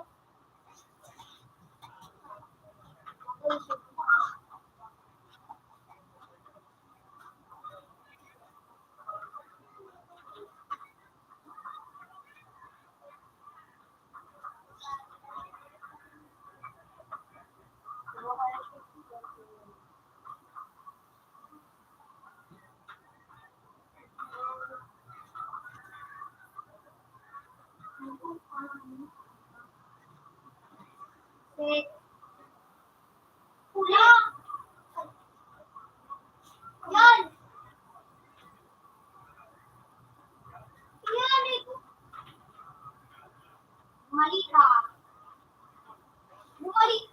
Kulang! Yan! Yan eh! Mali ka! Bumalik!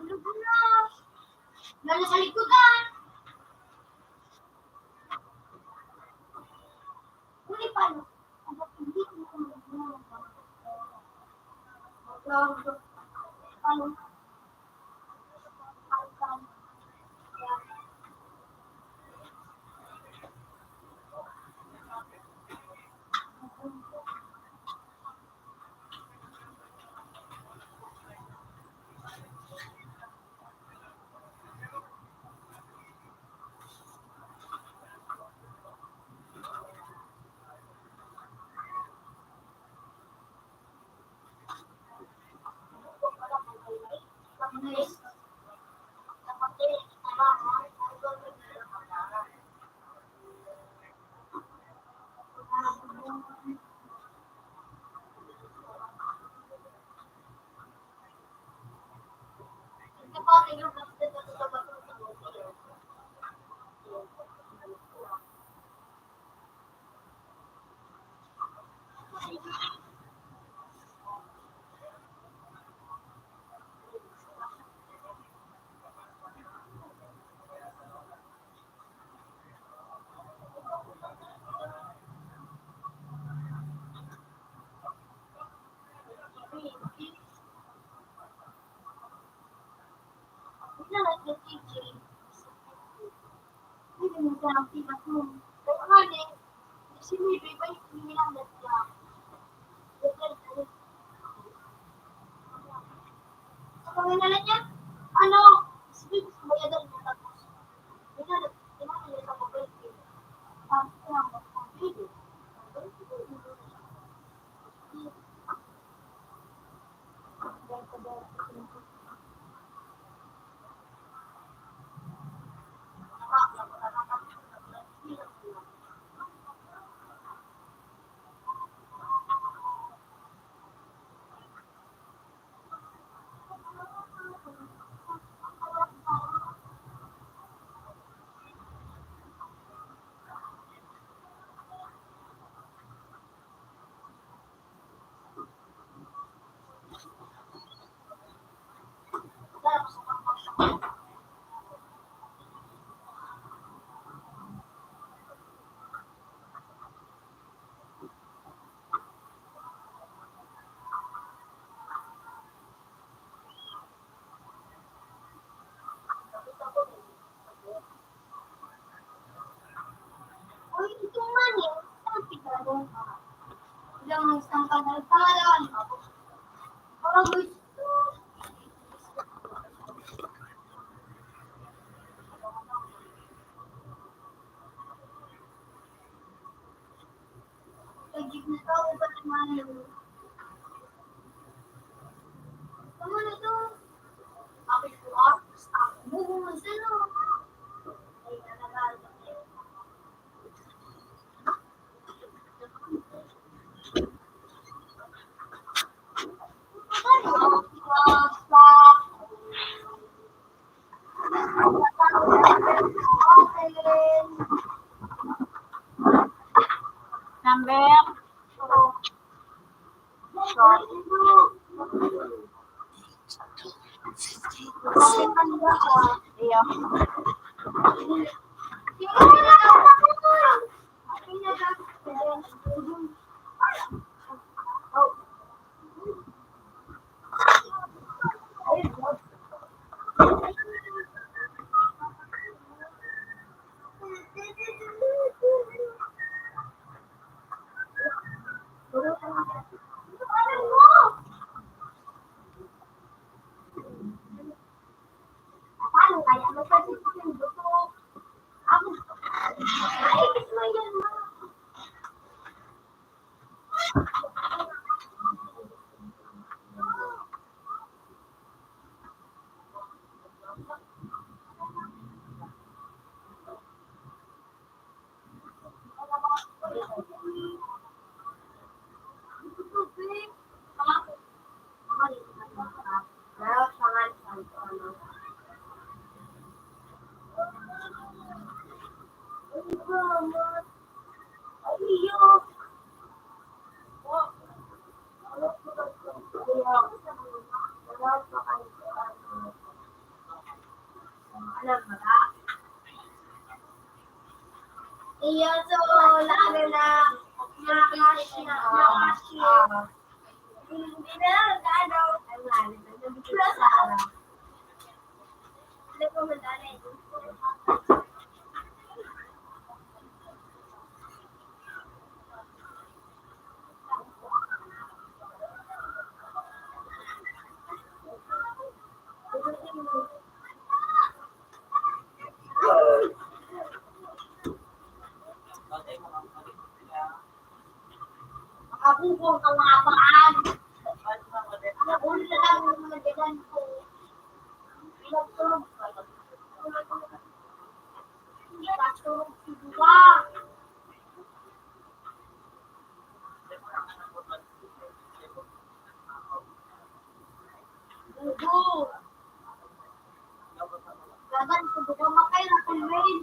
Tulog na! Lalo sa likutan! Huli paano? Hindi ko ano? Ano? Bayadan niya tapos. Uy, ito man eh. Saan pigado? Ilang isang kanal-kalan. Parang gusto. Lagig na tao ba naman yun? Tama na ito. Bakit ko stop mo mo sino? Ay, nanagal. Number Mer. Iya. Paano kaya magpapit yung buto? Ako. Ay, gusto mo yan, ma. Iya, so, lalo na nakasya. Hindi na lang gaano. Ay, lalo na. Nabigla sa araw. Hindi ko madali. Makabubong ka mga paan. Nakuli na lang yung mga digan ko. Pinagtulog ka. Pinagtulog si Dua. Dugo. Laban ko Dua makay na kulmain.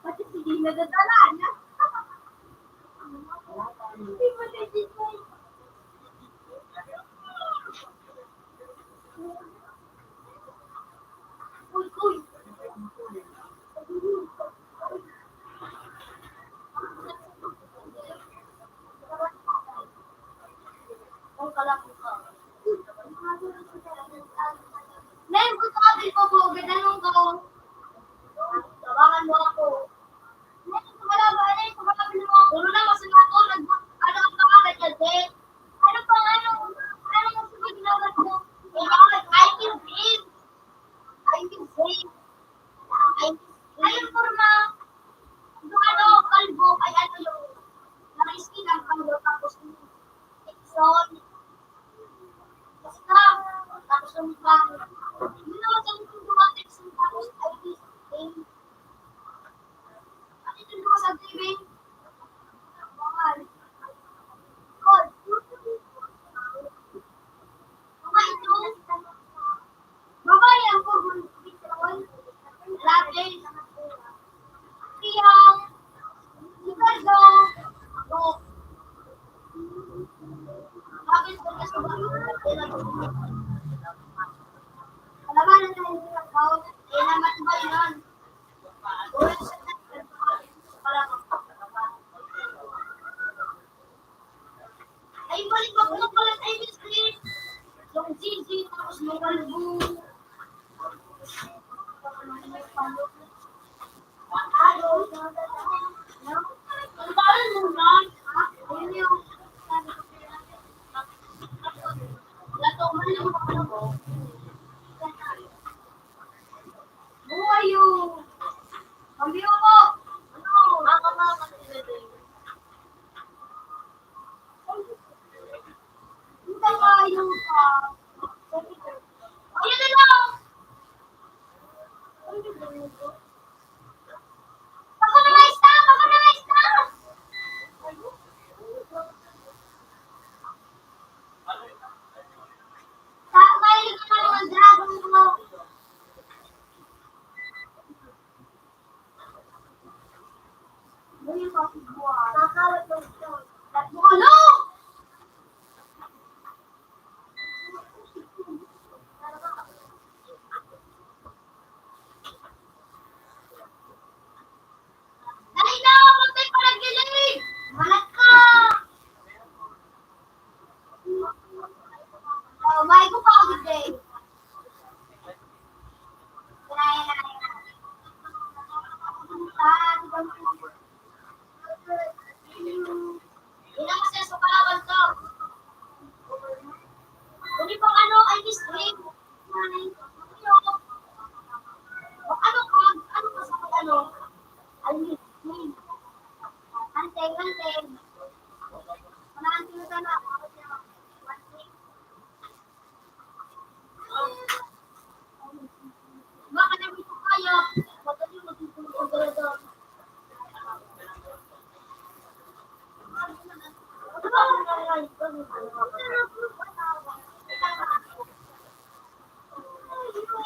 Pati hindi nadadala niya. Hindi mo na-dito. Uy, uy. Ang kalaki ka. Nen, kung sabi ko po, ganun ko. Tawagan mo ako. Nen, wala ba? Nen, sabi mo. Ulo na kasi ako. Ano ang pangalan niya, Nen? Ano pa, ano yung sabi ginagat mo? I can breathe. I can breathe. Ayun, forma. Yung ano, kalbo, ay ano yung naka-skin ang kalbo, tapos yung Exxon. Basta, tapos yung mukha. Yun naman sa yung dumating sa tapos ay this thing. At ito naman sa TV. Mahal. God. Mga ito. Babae ang kurban. Latte. Tiyang. Ricardo. Ako. Bakit ko kasi ba? Alaman na tayo ng account. Eh, naman ba yun? Ay, balik ako na pala sa English, please. Yung sisi, tapos may kalbo. Ang tayo muna. Ayun yung... Lato mo yung ano ko. Buhay yung... Kambiyo mo! Ano? Makakamakan sila din. Hindi ka yung... Ayun na lang! Ako na may stop! Ako na may stop! Mahilig ka na ng dragon mo. Nakakalat mo ito. Ano? Dali na! Pagtay pa ng gilig! Malat ka! May ko pa ako today. Kaya na. Ilang maseso kalaban to? Kuni pang ano, ay district. Ano ka? Ano ka sa ano? Ay district. Anteng, anteng. Mananting na sana. Baka namin ito kaya. Madali magtutulog ang gala.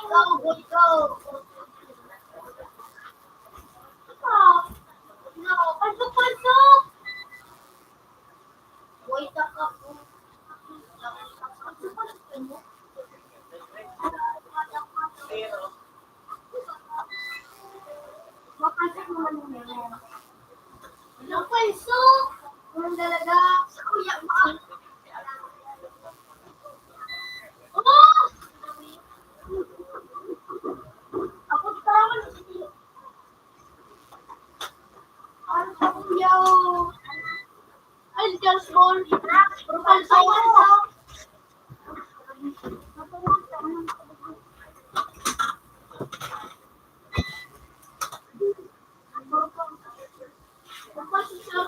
Go, go, go. No, pasok, pasok. Wait ako. Mapasok naman yung meron. Ilang peso? Walang dalaga. Sa kuya mo. Oh! Ako tawag. Ano sa kuya? Ay, just ball. Propal sa Propal sa